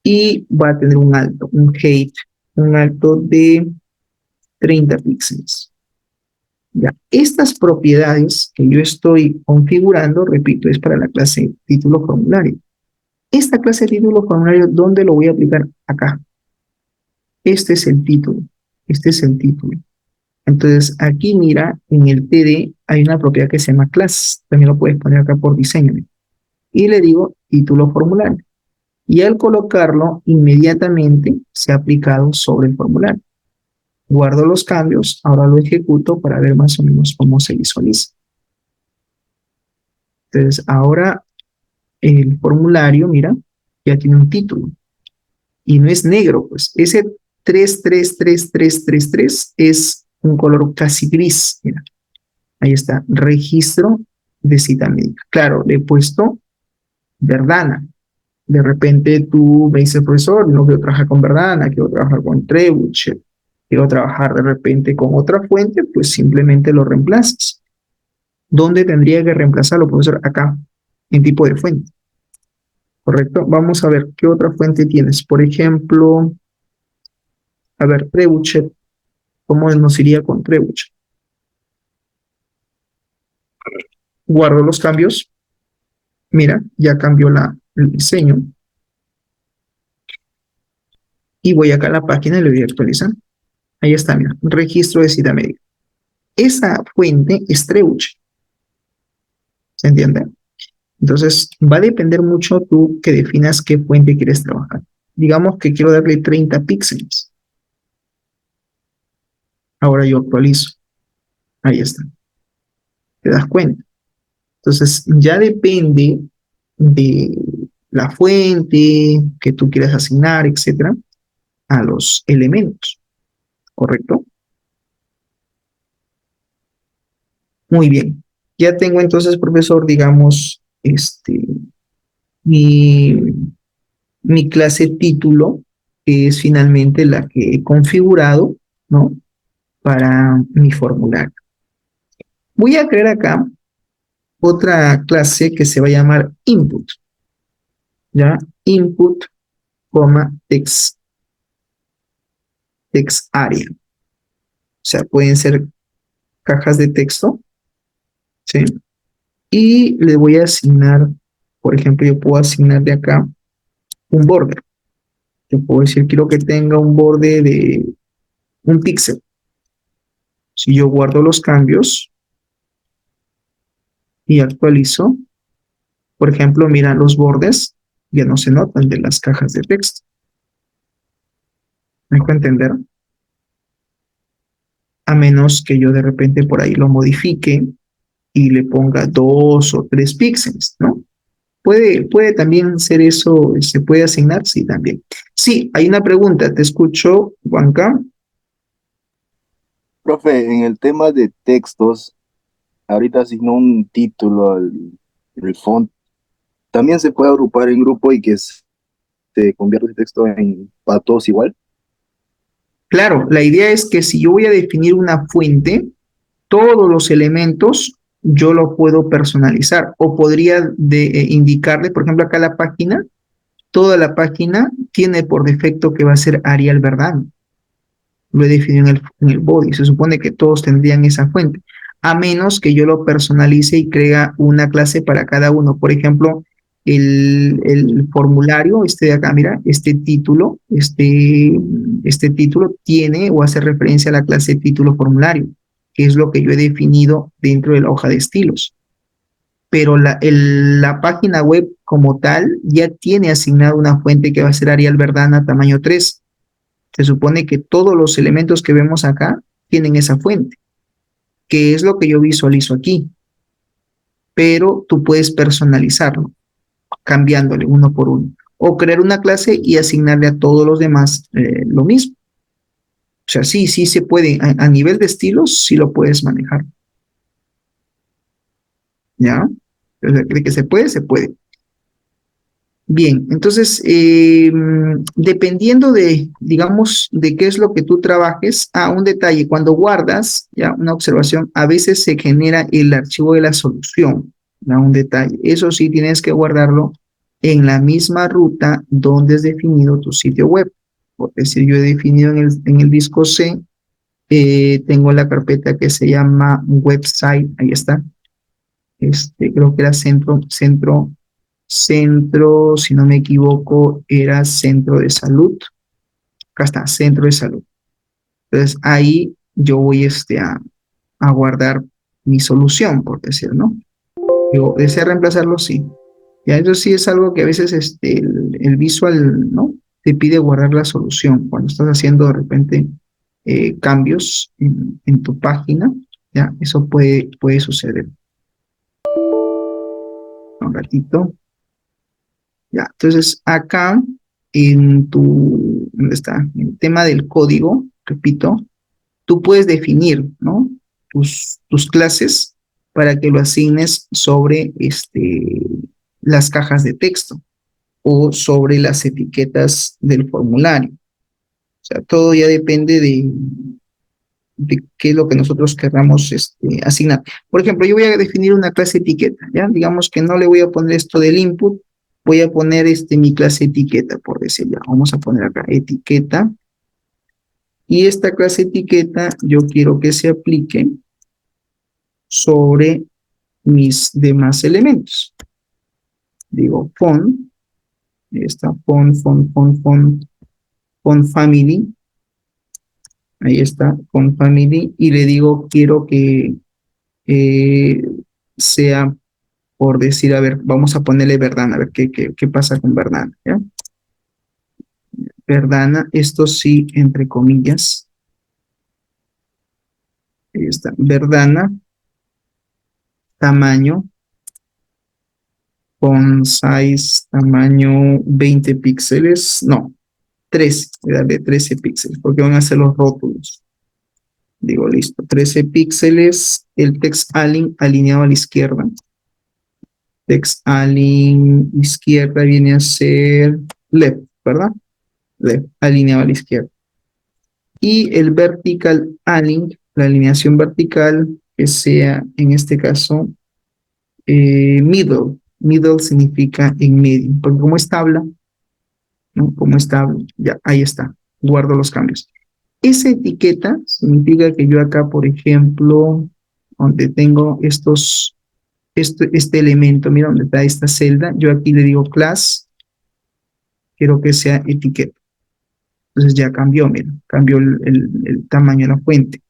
Y va a tener un alto, un alto de 30 píxeles. Ya, estas propiedades que yo estoy configurando, repito, es para la clase título formulario. Esta clase de título formulario, ¿dónde lo voy a aplicar? Acá. Este es el título. Este es el título. Entonces, aquí mira, en el TD hay una propiedad que se llama class. También lo puedes poner acá por diseño. Y le digo título formulario. Y al colocarlo, inmediatamente se ha aplicado sobre el formulario. Guardo los cambios, ahora lo ejecuto para ver más o menos cómo se visualiza. Entonces, ahora el formulario, mira, ya tiene un título. Y no es negro, pues. Ese 333333 es un color casi gris. Mira, ahí está, registro de cita médica. Claro, le he puesto Verdana. De repente tú me dices, profesor, no quiero trabajar con Verdana, quiero trabajar con Trebuchet, quiero trabajar de repente con otra fuente, pues simplemente lo reemplazas. ¿Dónde tendría que reemplazarlo, profesor? Acá, en tipo de fuente. ¿Correcto? Vamos a ver qué otra fuente tienes. Por ejemplo, a ver, Trebuchet, ¿cómo nos iría con Trebuchet? Guardo los cambios. Mira, ya cambió el diseño. Y voy acá a la página y le voy a actualizar. Ahí está, mira, registro de cita médica. Esa fuente es Trebuchet. ¿Se entiende? Entonces, va a depender mucho tú que definas qué fuente quieres trabajar. Digamos que quiero darle 30 píxeles. Ahora yo actualizo. Ahí está. ¿Te das cuenta? Entonces, ya depende de la fuente que tú quieras asignar, etcétera, a los elementos. ¿Correcto? Muy bien. Ya tengo entonces, profesor, digamos, mi, mi clase título, que es finalmente la que he configurado, ¿no? Para mi formulario. Voy a crear acá otra clase que se va a llamar input, ¿ya? Input, text area. O sea, pueden ser cajas de texto, ¿sí? Y le voy a asignar, por ejemplo, yo puedo asignar de acá un border. Yo puedo decir, quiero que tenga un borde de un píxel. Si yo guardo los cambios y actualizo, por ejemplo, mira, los bordes ya no se notan de las cajas de texto. ¿Me dejo entender? A menos que yo de repente por ahí lo modifique y le ponga 2 o 3 píxeles, ¿no? Puede también ser eso, se puede asignar, sí, también. Sí, hay una pregunta, te escucho, Juanca. Profe, en el tema de textos, ahorita asignó un título el font. También se puede agrupar en grupo y que se convierta el texto para todos igual. Claro, la idea es que si yo voy a definir una fuente, todos los elementos yo lo puedo personalizar o podría indicarle, por ejemplo, acá la página, toda la página tiene por defecto que va a ser Arial Verdad. Lo he definido en el body. Se supone que todos tendrían esa fuente, a menos que yo lo personalice y crea una clase para cada uno. Por ejemplo, el formulario, de acá, mira, este título tiene o hace referencia a la clase título formulario, que es lo que yo he definido dentro de la hoja de estilos. Pero la página web como tal ya tiene asignada una fuente que va a ser Arial Verdana tamaño 3. Se supone que todos los elementos que vemos acá tienen esa fuente, que es lo que yo visualizo aquí, pero tú puedes personalizarlo, cambiándole uno por uno, o crear una clase y asignarle a todos los demás lo mismo. O sea, sí se puede, a nivel de estilos, sí lo puedes manejar, ¿ya? De que se puede, se puede. Bien, entonces, dependiendo de, digamos, de qué es lo que tú trabajes, un detalle, cuando guardas, ya una observación, a veces se genera el archivo de la solución, ya un detalle. Eso sí tienes que guardarlo en la misma ruta donde has definido tu sitio web. Por decir, yo he definido en el disco C, tengo la carpeta que se llama website, ahí está. Creo que era centro, si no me equivoco, era centro de salud. Acá está, centro de salud. Entonces ahí yo voy a guardar mi solución, por decir, ¿no? Yo deseo reemplazarlo, sí. Ya, eso sí es algo que a veces el visual, ¿no? Te pide guardar la solución cuando estás haciendo de repente cambios en tu página, ya, eso puede suceder. Un ratito. Ya, entonces acá ¿dónde está? En el tema del código, repito, tú puedes definir, ¿no? Tus clases para que lo asignes sobre las cajas de texto o sobre las etiquetas del formulario. O sea, todo ya depende de qué es lo que nosotros querramos asignar. Por ejemplo, yo voy a definir una clase etiqueta, ¿ya? Digamos que no le voy a poner esto del input, voy a poner mi clase etiqueta, por decirlo. Vamos a poner acá etiqueta. Y esta clase etiqueta yo quiero que se aplique sobre mis demás elementos. Digo font, está font family, ahí está, font family, y le digo quiero que eh, sea, por decir, a ver, vamos a ponerle Verdana, a ver qué pasa con Verdana, ¿ya? Verdana, esto sí, entre comillas, ahí está, Verdana, tamaño, font size, tamaño 20 píxeles, no, 13, voy a darle 13 píxeles, porque van a ser los rótulos. Digo, listo, 13 píxeles, el text align alineado a la izquierda. Text align izquierda viene a ser left, ¿verdad? Left, alineado a la izquierda. Y el vertical align, la alineación vertical, que sea, en este caso, middle. Middle significa en medio, porque como es tabla, ¿no? Como es tabla, ya, ahí está, guardo los cambios. Esa etiqueta significa que yo acá, por ejemplo, donde tengo este elemento, mira donde está esta celda, yo aquí le digo class, quiero que sea etiqueta. Entonces ya cambió, mira, cambió el tamaño de la fuente.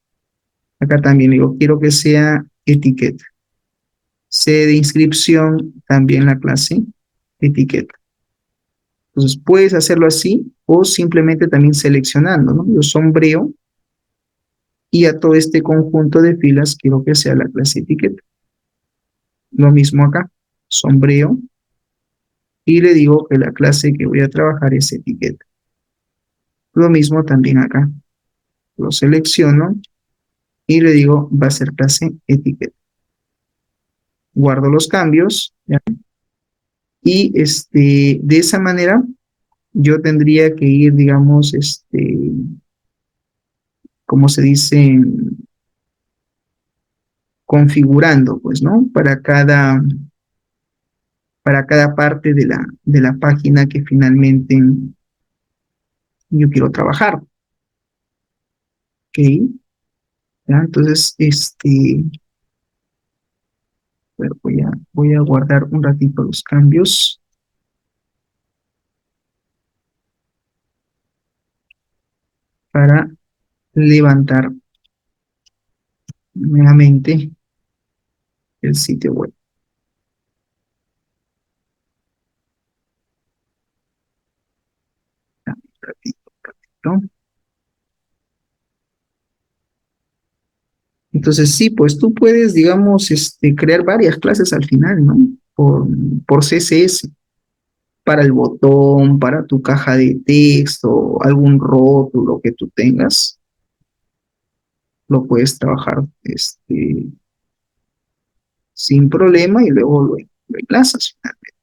Acá también le digo, quiero que sea etiqueta. C de inscripción, también la clase etiqueta. Entonces puedes hacerlo así o simplemente también seleccionando, ¿no? Yo sombreo y a todo este conjunto de filas quiero que sea la clase etiqueta. Lo mismo acá, sombreo y le digo que la clase que voy a trabajar es etiqueta. Lo mismo también acá, lo selecciono y le digo va a ser clase etiqueta. Guardo los cambios, ¿ya? Y de esa manera yo tendría que ir, digamos, como se dice, configurando, pues, ¿no? Para cada parte de la página que finalmente yo quiero trabajar. ¿Ok? ¿Ya? Entonces, bueno, voy a guardar un ratito los cambios para levantar nuevamente el sitio web. Ya, un ratito. Entonces, sí, pues tú puedes, digamos, crear varias clases al final, ¿no? Por CSS, para el botón, para tu caja de texto, algún rótulo que tú tengas, lo puedes trabajar sin problema y luego lo enlazas finalmente.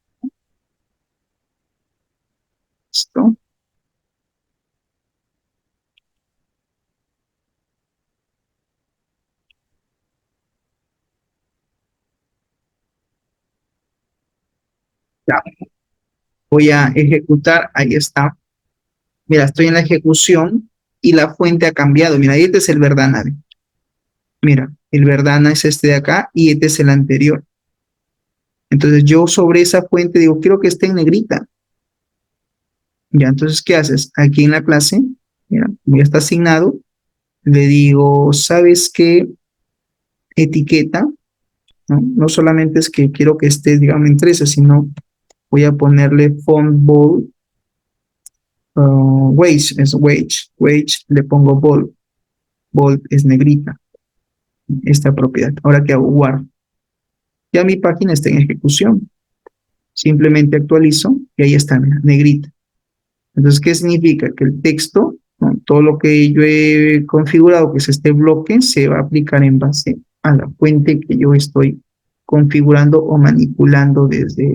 ¿Listo? Ya, voy a ejecutar, ahí está. Mira, estoy en la ejecución y la fuente ha cambiado. Mira, este es el Verdana. Mira, el Verdana es este de acá y este es el anterior. Entonces yo sobre esa fuente digo, quiero que esté en negrita. Ya, entonces, ¿qué haces? Aquí en la clase, mira, ya está asignado, le digo, ¿sabes qué? Etiqueta, ¿no? No solamente es que quiero que esté, digamos, en 13, sino Voy a ponerle font bold. Wage es wage, le pongo bold. Bold es negrita, esta propiedad. Ahora que hago guard. Ya mi página está en ejecución. Simplemente actualizo y ahí está, mira, negrita. Entonces, ¿qué significa? Que el texto, ¿no? Todo lo que yo he configurado, que es este bloque, se va a aplicar en base a la fuente que yo estoy configurando o manipulando desde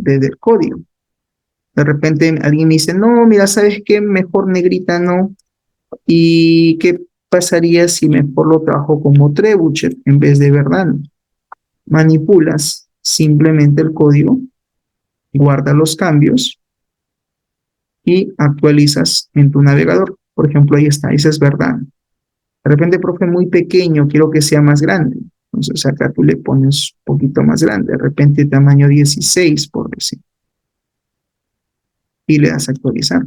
el código. De repente alguien me dice, no, mira, ¿sabes qué? Mejor negrita no. ¿Y qué pasaría si mejor lo trabajo como trebuchet en vez de verdad? Manipulas simplemente el código, guarda los cambios y actualizas en tu navegador. Por ejemplo, ahí está, esa es verdad. De repente, profe, muy pequeño, quiero que sea más grande. Entonces acá tú le pones un poquito más grande, de repente tamaño 16, por decir, y le das a actualizar.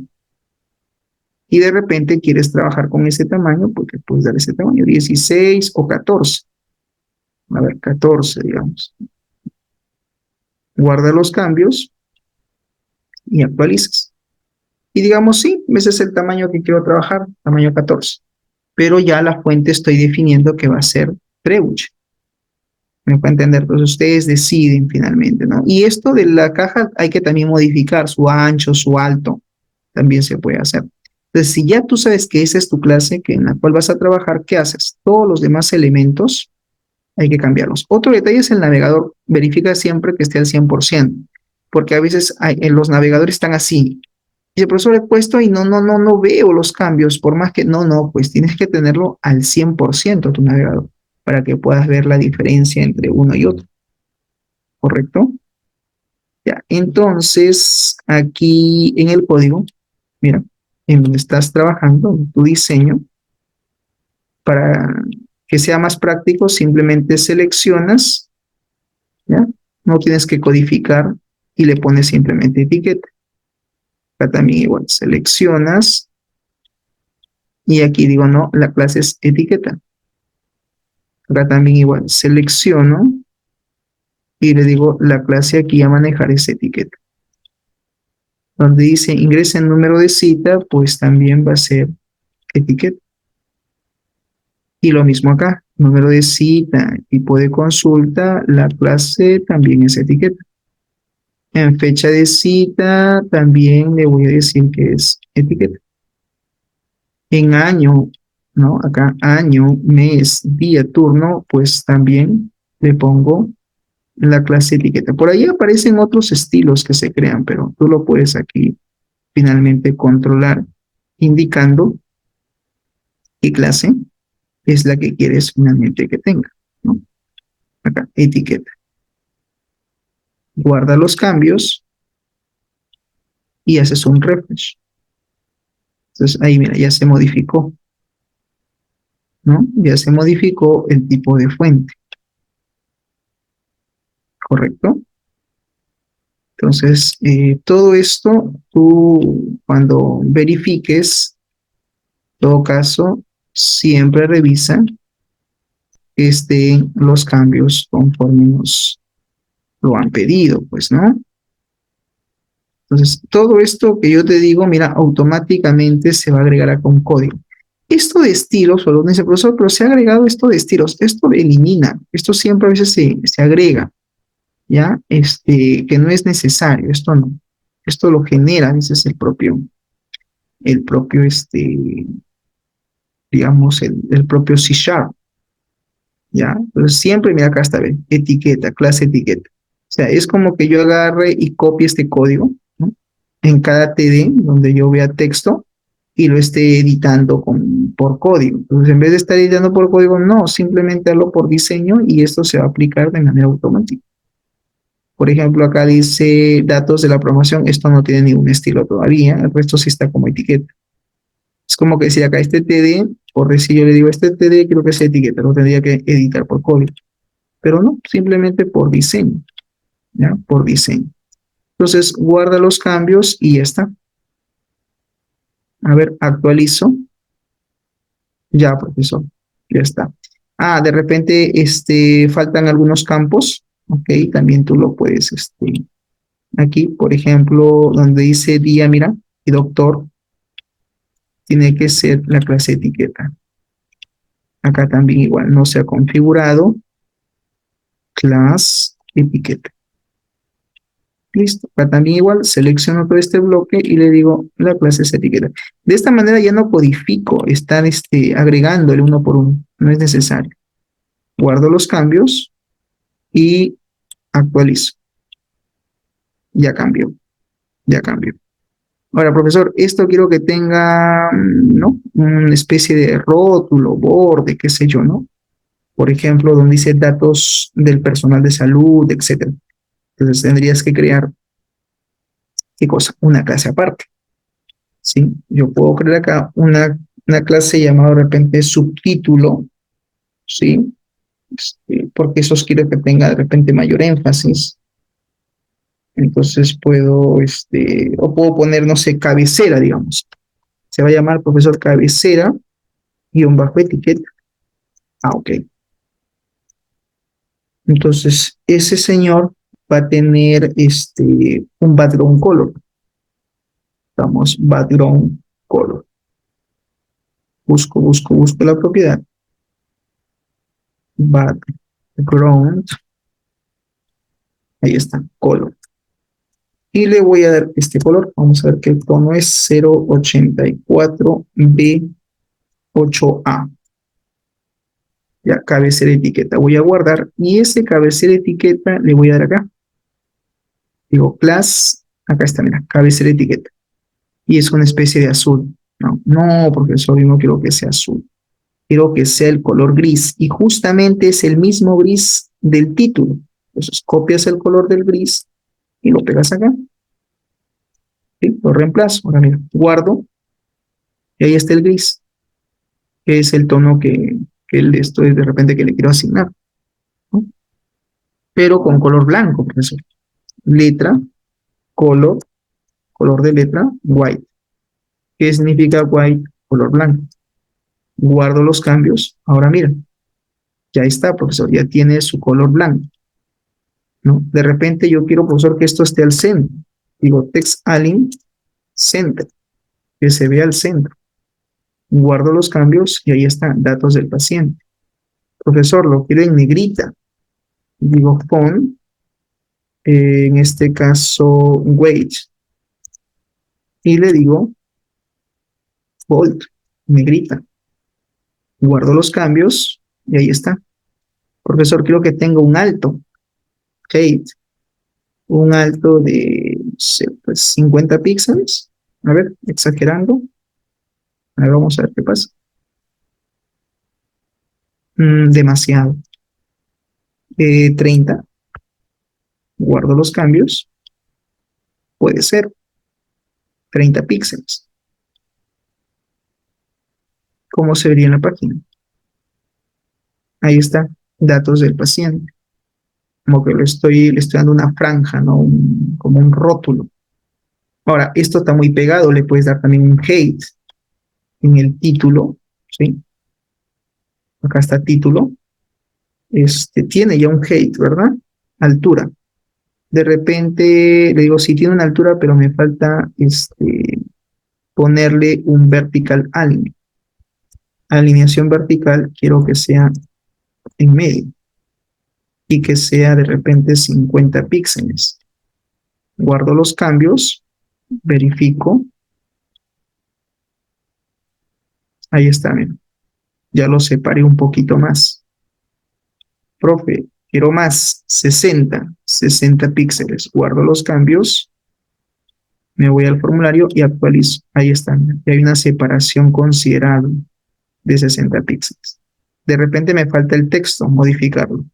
Y de repente quieres trabajar con ese tamaño, porque puedes dar ese tamaño, 16 o 14. A ver, 14, digamos. Guarda los cambios y actualizas. Y digamos, sí, ese es el tamaño que quiero trabajar, tamaño 14. Pero ya la fuente estoy definiendo que va a ser trebuchet. ¿Me puede entender? Entonces ustedes deciden finalmente, ¿no? Y esto de la caja hay que también modificar su ancho, su alto, también se puede hacer. Entonces, si ya tú sabes que esa es tu clase que en la cual vas a trabajar, ¿qué haces? Todos los demás elementos hay que cambiarlos. Otro detalle es el navegador. Verifica siempre que esté al 100%, porque a veces en los navegadores están así. Y el profesor he puesto y no veo los cambios, por más que no, pues tienes que tenerlo al 100% tu navegador para que puedas ver la diferencia entre uno y otro, ¿correcto? Ya, entonces aquí en el código, mira, en donde estás trabajando, en tu diseño, para que sea más práctico, simplemente seleccionas, ¿ya? No tienes que codificar y le pones simplemente etiqueta. Acá también igual, seleccionas y aquí digo, no, la clase es etiqueta. Acá también igual, selecciono y le digo, la clase aquí a manejar es etiqueta. Donde dice ingresa el número de cita, pues también va a ser etiqueta. Y lo mismo acá, número de cita, tipo de consulta, la clase también es etiqueta. En fecha de cita también le voy a decir que es etiqueta. En año, ¿no? Acá año, mes, día, turno, pues también le pongo la clase etiqueta. Por ahí aparecen otros estilos que se crean, pero tú lo puedes aquí finalmente controlar indicando qué clase es la que quieres finalmente que tenga, ¿no? Acá, etiqueta. Guarda los cambios y haces un refresh. Entonces ahí mira, ya se modificó, ¿no? Ya se modificó el tipo de fuente, ¿correcto? Entonces, todo esto, tú cuando verifiques, en todo caso, siempre revisa que estén los cambios conforme nos lo han pedido, pues, ¿no? Entonces, todo esto que yo te digo, mira, automáticamente se va a agregar acá un código. Esto de estilos, solo dice el profesor, pero se ha agregado esto de estilos, esto elimina, esto siempre a veces se agrega, ¿ya? Que no es necesario, esto no. Esto lo genera, ese es el propio, digamos, el propio C Sharp, ¿ya? Entonces siempre, mira, acá está, ¿ven? Etiqueta, clase etiqueta. O sea, es como que yo agarre y copie este código, ¿no? En cada TD, donde yo vea texto, y lo esté editando por código. Entonces, en vez de estar editando por código, no, simplemente hazlo por diseño y esto se va a aplicar de manera automática. Por ejemplo, acá dice datos de la promoción, esto no tiene ningún estilo todavía, el resto sí está como etiqueta. Es como que si acá este TD, por decir yo le digo este TD, creo que es etiqueta, lo tendría que editar por código. Pero no, simplemente por diseño, ¿ya? Por diseño. Entonces, guarda los cambios y ya está. A ver, actualizo. Ya, profesor, ya está. Ah, de repente, faltan algunos campos, ok, también tú lo puedes, Aquí, por ejemplo, donde dice día, mira, y doctor, tiene que ser la clase etiqueta. Acá también igual no se ha configurado class etiqueta. Listo. Acá también igual selecciono todo este bloque y le digo la clase es etiqueta. De esta manera ya no codifico estar agregándole uno por uno. No es necesario. Guardo los cambios y actualizo. Ya cambió. Ya cambió. Ahora, profesor, esto quiero que tenga, ¿no? Una especie de rótulo, borde, qué sé yo, ¿no? Por ejemplo, donde dice datos del personal de salud, etcétera. Entonces tendrías que crear, ¿qué cosa? Una clase aparte, ¿sí? Yo puedo crear acá una clase llamada de repente subtítulo, ¿sí? Porque eso quiero que tenga de repente mayor énfasis. Entonces o puedo poner, no sé, cabecera, digamos. Se va a llamar profesor cabecera, guión bajo etiqueta. Ah, ok. Entonces, ese señor va a tener un background color. Vamos, background color. Busco la propiedad. Background. Ahí está, color. Y le voy a dar este color. Vamos a ver que el tono es 084B8A. Ya, cabecera etiqueta. Voy a guardar. Y ese cabecera etiqueta le voy a dar acá. Digo, class. Acá está, mira, cabecera etiqueta. Y es una especie de azul. No, no, profesor, yo no quiero que sea azul. Quiero que sea el color gris. Y justamente es el mismo gris del título. Entonces copias el color del gris y lo pegas acá. ¿Sí? Lo reemplazo. Ahora mira, guardo. Y ahí está el gris, que es el tono que esto es de repente que le quiero asignar, ¿no? Pero con color blanco, profesor. Letra, color, color de letra, white. ¿Qué significa white? Color blanco. Guardo los cambios. Ahora mira, ya está, profesor, ya tiene su color blanco, ¿no? De repente yo quiero, profesor, que esto esté al centro. Digo, text align center, que se vea al centro. Guardo los cambios y ahí están, datos del paciente. Profesor, lo quiero en negrita. Digo, font, en este caso, weight. Y le digo, bold, negrita. Guardo los cambios y ahí está. Profesor, quiero que tenga un alto. Height, un alto de, no sé, pues 50 píxeles. A ver, exagerando. A ver, vamos a ver qué pasa. Demasiado. 30. Guardo los cambios. Puede ser 30 píxeles. ¿Cómo se vería en la página? Ahí está, datos del paciente. Como que le estoy dando una franja, ¿no? Como un rótulo. Ahora, esto está muy pegado, le puedes dar también un hate en el título, ¿sí? Acá está título. Tiene ya un hate, ¿verdad? Altura. De repente le digo, sí tiene una altura, pero me falta ponerle un vertical align. Alineación vertical quiero que sea en medio y que sea de repente 50 píxeles. Guardo los cambios, verifico. Ahí está, miren. Ya lo separé un poquito más. Profe, quiero más, 60 píxeles. Guardo los cambios, me voy al formulario y actualizo. Ahí están. Y hay una separación considerable de 60 píxeles. De repente me falta el texto, modificarlo.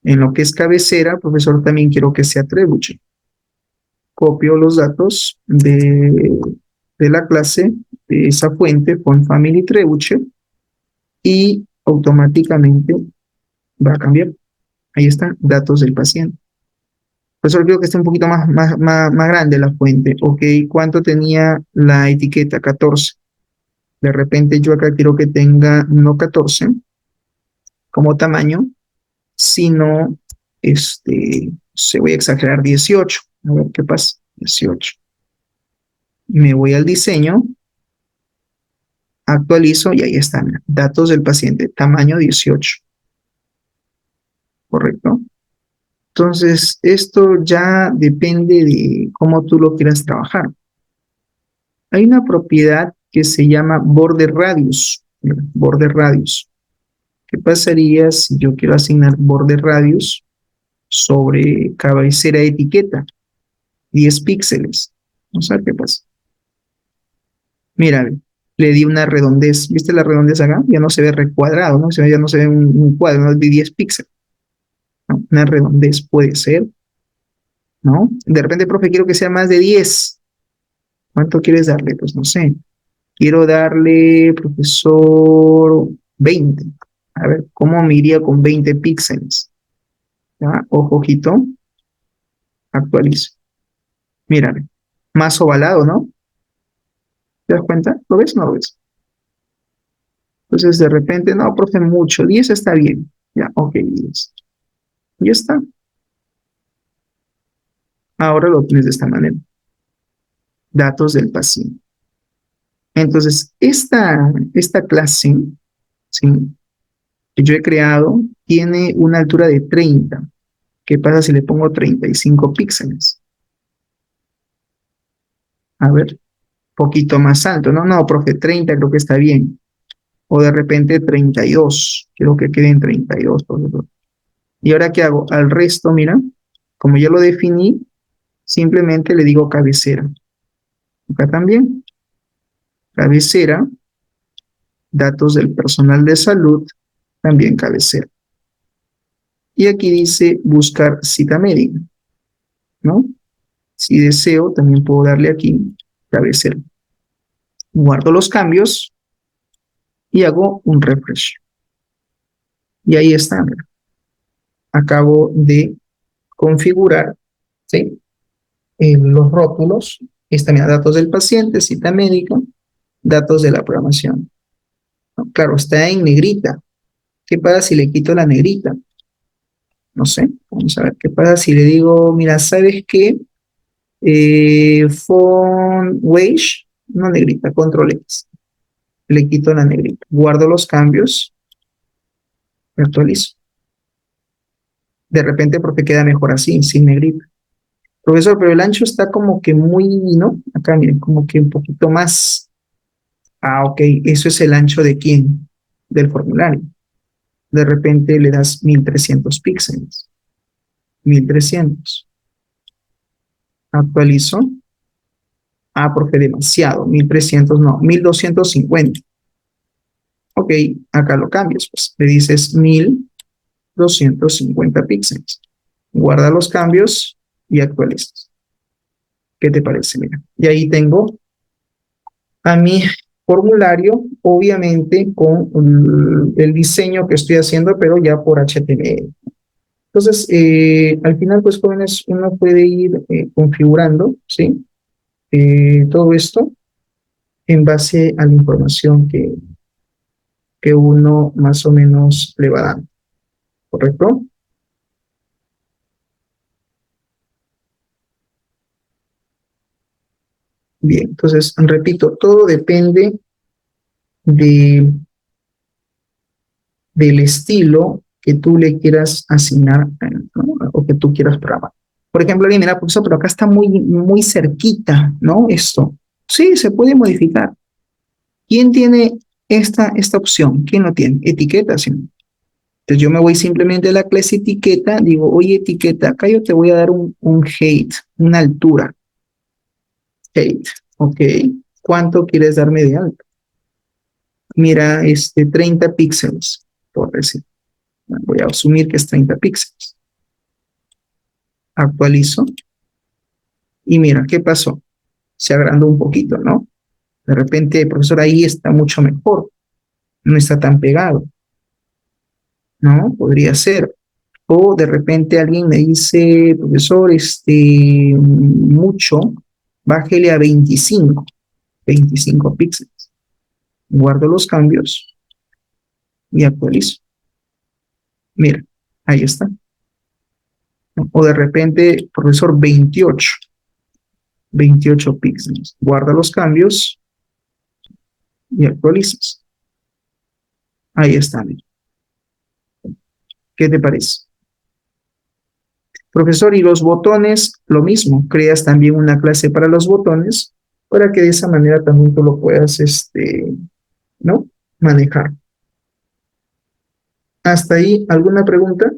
En lo que es cabecera, profesor, también quiero que sea trebuchet. Copio los datos de la clase, de esa fuente, con family trebuchet, y automáticamente va a cambiar. Ahí están, datos del paciente. Profesor, creo que está un poquito más grande la fuente. Ok, ¿cuánto tenía la etiqueta? 14. De repente yo acá quiero que tenga no 14 como tamaño, sino, se voy a exagerar, 18. A ver qué pasa. 18. Me voy al diseño, actualizo y ahí están. Datos del paciente, tamaño 18. ¿Correcto? Entonces, esto ya depende de cómo tú lo quieras trabajar. Hay una propiedad que se llama border radius. Border radius. ¿Qué pasaría si yo quiero asignar border radius sobre cabecera de etiqueta? 10 píxeles. Vamos a ver qué pasa. Mira, le di una redondez. ¿Viste la redondez acá? Ya no se ve recuadrado, ¿no? Ya no se ve un cuadro, no es de 10 píxeles. ¿No? Una redondez puede ser, ¿no? De repente, profe, quiero que sea más de 10. ¿Cuánto quieres darle? Pues no sé. Quiero darle, profesor, 20. A ver, ¿cómo me iría con 20 píxeles? ¿Ya? Ojo, ojito. Actualizo. Mírale. Más ovalado, ¿no? ¿Te das cuenta? ¿Lo ves o no lo ves? Entonces, de repente, no, profe, mucho. 10 está bien. Ya, ok, 10. Ya está. Ahora lo tienes de esta manera. Datos del paciente. Entonces, esta clase, ¿sí?, que yo he creado, tiene una altura de 30. ¿Qué pasa si le pongo 35 píxeles? A ver, poquito más alto. No, no, profe, 30 creo que está bien. O de repente 32. Quiero que quede en 32, por ejemplo. ¿Y ahora qué hago? Al resto, mira, como ya lo definí, simplemente le digo cabecera. Acá también, cabecera, datos del personal de salud, también cabecera. Y aquí dice buscar cita médica, ¿no? Si deseo, también puedo darle aquí cabecera. Guardo los cambios y hago un refresh. Y ahí está. Acabo de configurar, ¿sí?, los rótulos. Están datos del paciente, cita médica, datos de la programación. ¿No? Claro, está en negrita. ¿Qué pasa si le quito la negrita? No sé, vamos a ver qué pasa si le digo, mira, ¿sabes qué? Font wage, no negrita, control X. Le quito la negrita. Guardo los cambios, actualizo. De repente porque queda mejor así, sin negrita. Profesor, pero el ancho está como que muy, ¿no? Acá miren, como que un poquito más. Ah, ok, eso es el ancho de quién, del formulario. De repente le das 1300 píxeles. 1300. Actualizo. Ah, porque demasiado. 1300 no, 1250. Ok, acá lo cambias, pues. Le dices 1250 píxeles. Guarda los cambios y actualizas. ¿Qué te parece? Mira, y ahí tengo a mi formulario, obviamente con el diseño que estoy haciendo, pero ya por HTML. Entonces, al final, pues, jóvenes, uno puede ir configurando, ¿sí? Todo esto en base a la información que uno más o menos le va dando, ¿correcto? Bien, entonces, repito, todo depende de, del estilo que tú le quieras asignar, ¿no?, o que tú quieras programar. Por ejemplo, alguien mira, profesor, pero acá está muy, muy cerquita, ¿no? Esto. Sí, se puede modificar. ¿Quién tiene esta opción? ¿Quién lo tiene? Etiqueta, ¿sí? Entonces yo me voy simplemente a la clase etiqueta, digo, oye, etiqueta, acá yo te voy a dar un height, una altura. Height, ok. ¿Cuánto quieres darme de alto? Mira, 30 píxeles, por decir. Voy a asumir que es 30 píxeles. Actualizo. Y mira, ¿qué pasó? Se agrandó un poquito, ¿no? De repente, profesor, ahí está mucho mejor. No está tan pegado, ¿no? Podría ser. O de repente alguien me dice, profesor, mucho, bájele a 25 píxeles. Guardo los cambios y actualizo. Mira, ahí está. ¿no? O de repente, profesor, 28 píxeles. Guarda los cambios y actualizas. Ahí está. ¿Qué te parece? Profesor, y los botones, lo mismo. Creas también una clase para los botones para que de esa manera también tú lo puedas, ¿no? Manejar. ¿Hasta ahí alguna pregunta?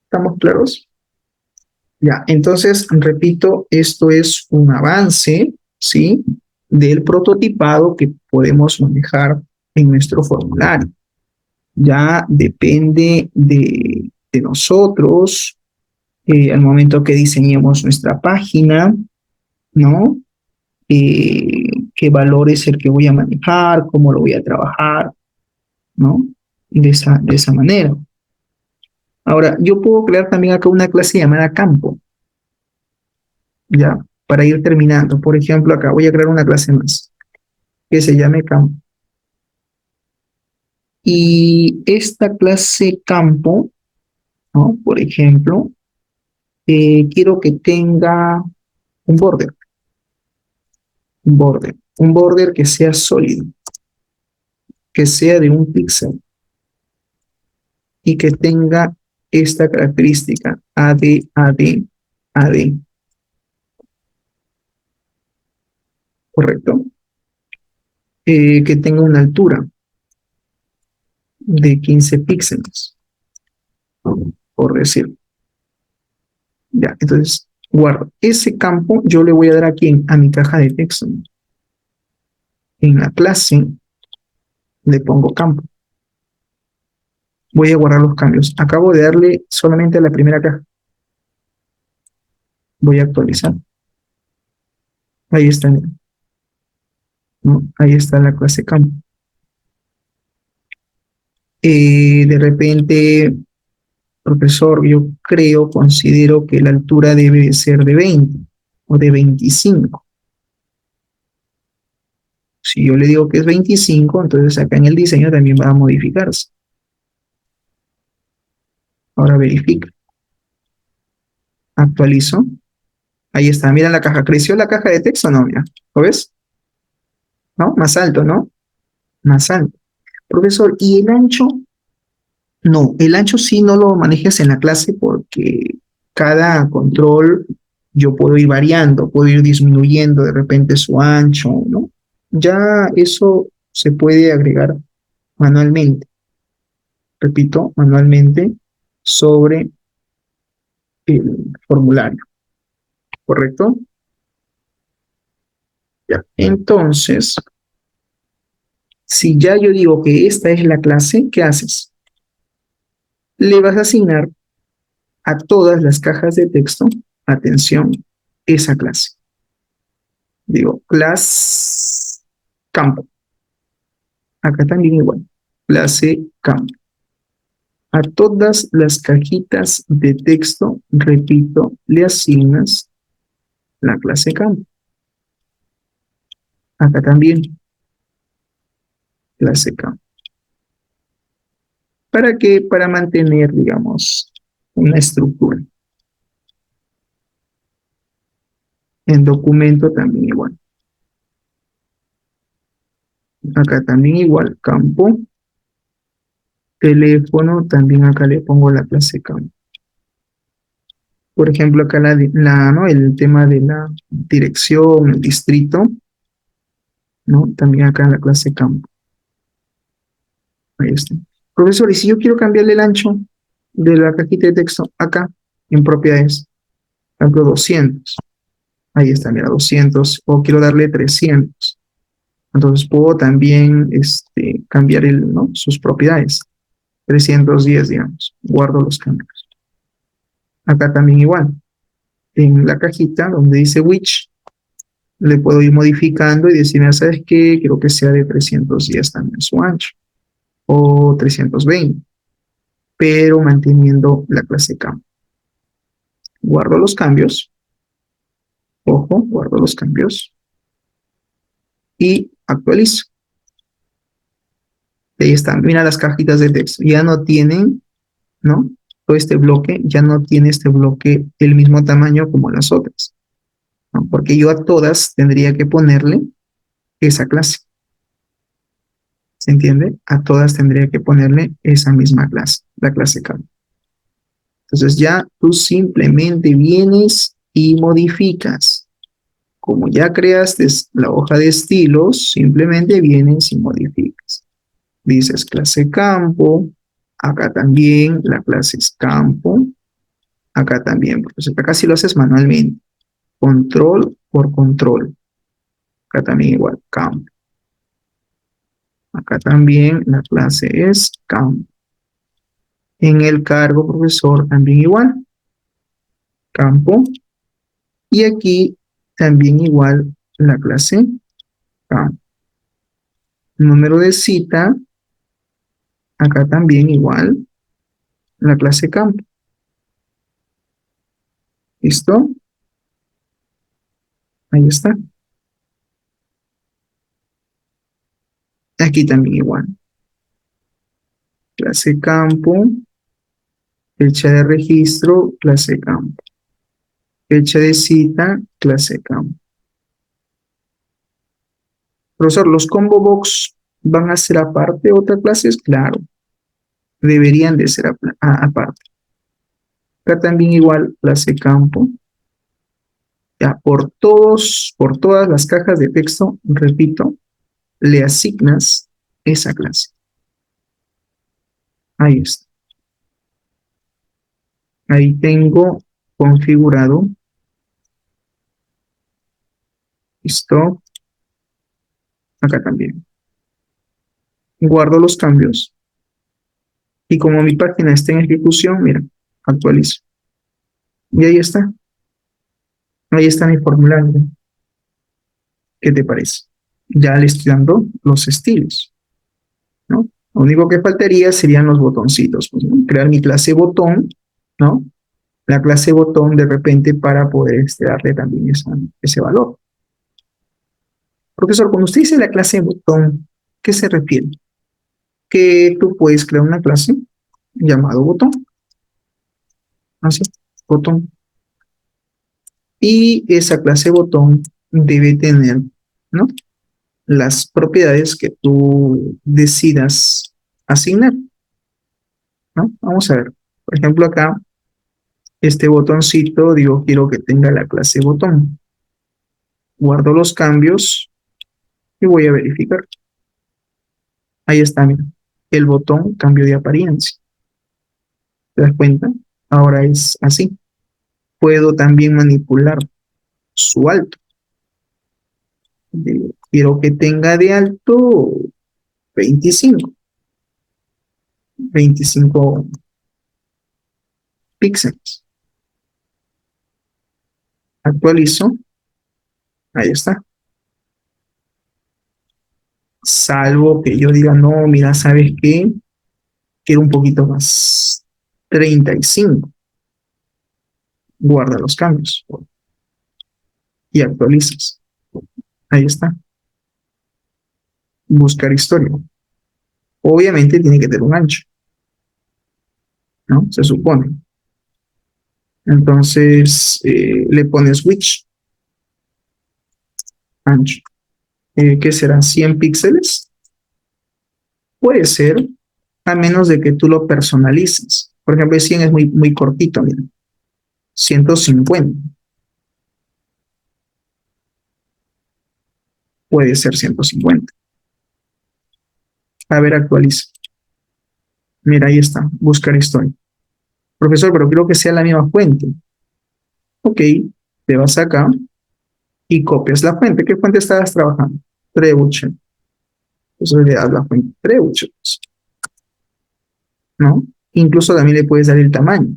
¿Estamos claros? Ya, entonces, repito, esto es un avance, ¿sí? Del prototipado que podemos manejar en nuestro formulario. Ya depende de nosotros, al momento que diseñemos nuestra página, ¿no? Qué valor es el que voy a manejar, cómo lo voy a trabajar, ¿no? De esa manera. Ahora, yo puedo crear también acá una clase llamada campo, ¿ya? Para ir terminando. Por ejemplo, acá voy a crear una clase más que se llame campo. Y esta clase campo, ¿no? Por ejemplo, quiero que tenga un border que sea sólido, que sea de un píxel y que tenga esta característica AD, AD, AD, ¿correcto? Que tenga una altura de 15 píxeles, por decir. Ya, entonces, guardo. Ese campo yo le voy a dar aquí a mi caja de texto. En la clase le pongo campo. Voy a guardar los cambios. Acabo de darle solamente a la primera caja. Voy a actualizar. Ahí está, ¿no? Ahí está la clase campo. De repente, profesor, yo creo, considero que la altura debe ser de 20 o de 25. Si yo le digo que es 25, entonces acá en el diseño también va a modificarse. Ahora verifica. Actualizo. Ahí está, mira la caja. ¿Creció la caja de texto o no? Mira, ¿lo ves? ¿No? Más alto, ¿no? Más alto. Profesor, ¿y el ancho? No, el ancho sí no lo manejes en la clase porque cada control yo puedo ir variando, puedo ir disminuyendo de repente su ancho, ¿no? Ya eso se puede agregar manualmente, repito, manualmente sobre el formulario, ¿correcto? Ya. Entonces, si ya yo digo que esta es la clase, ¿qué haces? Le vas a asignar a todas las cajas de texto, atención, esa clase. Digo, clase campo. Acá también igual. Clase campo. A todas las cajitas de texto, repito, le asignas la clase campo. Acá también, clase campo. ¿Para qué? Para mantener, digamos, una estructura. En documento también igual. Acá también igual, campo. Teléfono, también acá le pongo la clase campo. Por ejemplo, acá ¿no? El tema de la dirección, el distrito, ¿no? También acá en la clase campo. Ahí está. Profesor, y si yo quiero cambiarle el ancho de la cajita de texto acá, en propiedades, por ejemplo, 200. Ahí está, mira, 200. O quiero darle 300. Entonces puedo también cambiar ¿no? sus propiedades. 310, digamos. Guardo los cambios. Acá también igual. En la cajita donde dice which, le puedo ir modificando y decir, ¿sabes qué? Quiero que sea de 310 también su ancho. O 320. Pero manteniendo la clase campo. Guardo los cambios. Ojo, guardo los cambios. Y actualizo. Ahí están. Mira las cajitas de texto. Ya no tienen ¿no? Todo este bloque ya no tiene este bloque el mismo tamaño como las otras, ¿no? Porque yo a todas tendría que ponerle esa clase. ¿Se entiende? A todas tendría que ponerle esa misma clase, la clase campo. Entonces ya tú simplemente vienes y modificas. Como ya creaste la hoja de estilos, simplemente vienes y modificas. Dices clase campo, acá también la clase es campo, acá también, porque acá sí lo haces manualmente. Control por control. Acá también igual, campo. Acá también la clase es campo. En el cargo profesor también igual, campo. Y aquí también igual la clase campo. Número de cita, acá también igual la clase campo. ¿Listo? Ahí está. Aquí también igual. Clase campo, fecha de registro, clase campo. Fecha de cita, clase campo. Profesor, ¿los combo box van a ser aparte otra clases? Claro, deberían de ser aparte. Acá también igual clase campo. Ya, por todas las cajas de texto, repito, le asignas esa clase. Ahí está. Ahí tengo configurado. Listo. Acá también. Guardo los cambios. Y como mi página está en ejecución, mira, actualizo. Y ahí está. Ahí está mi formulario. ¿Qué te parece? Ya le estoy dando los estilos, ¿no? Lo único que faltaría serían los botoncitos. Pues, ¿no? Crear mi clase botón, ¿no? La clase botón de repente para poder darle también ese valor. Profesor, cuando usted dice la clase botón, ¿qué se refiere? Que tú puedes crear una clase llamado botón, así, botón. Y esa clase botón debe tener, ¿no? Las propiedades que tú decidas asignar, ¿no? Vamos a ver. Por ejemplo, acá, este botoncito, digo, quiero que tenga la clase botón. Guardo los cambios y voy a verificar. Ahí está, mira. El botón cambio de apariencia. ¿Te das cuenta? Ahora es así. Puedo también manipular su alto. Quiero que tenga de alto 25, 25 píxeles. Actualizo. Ahí está. Salvo que yo diga, no, mira, ¿sabes qué? Quiero un poquito más. 35. Guarda los cambios y actualizas. Ahí está. Buscar historia. Obviamente tiene que tener un ancho, ¿no? Se supone. Entonces le pones width, ancho. ¿Qué será? ¿100 píxeles? Puede ser, a menos de que tú lo personalices. Por ejemplo, el 100 es muy, muy cortito, mira. 150. Puede ser 150. A ver, actualiza. Mira, ahí está. Buscar historia. Profesor, pero quiero que sea la misma fuente. Ok, te vas acá y copias la fuente. ¿Qué fuente estabas trabajando? Trebuchet. Entonces le das la fuente Trebuchet, ¿no? Incluso también le puedes dar el tamaño.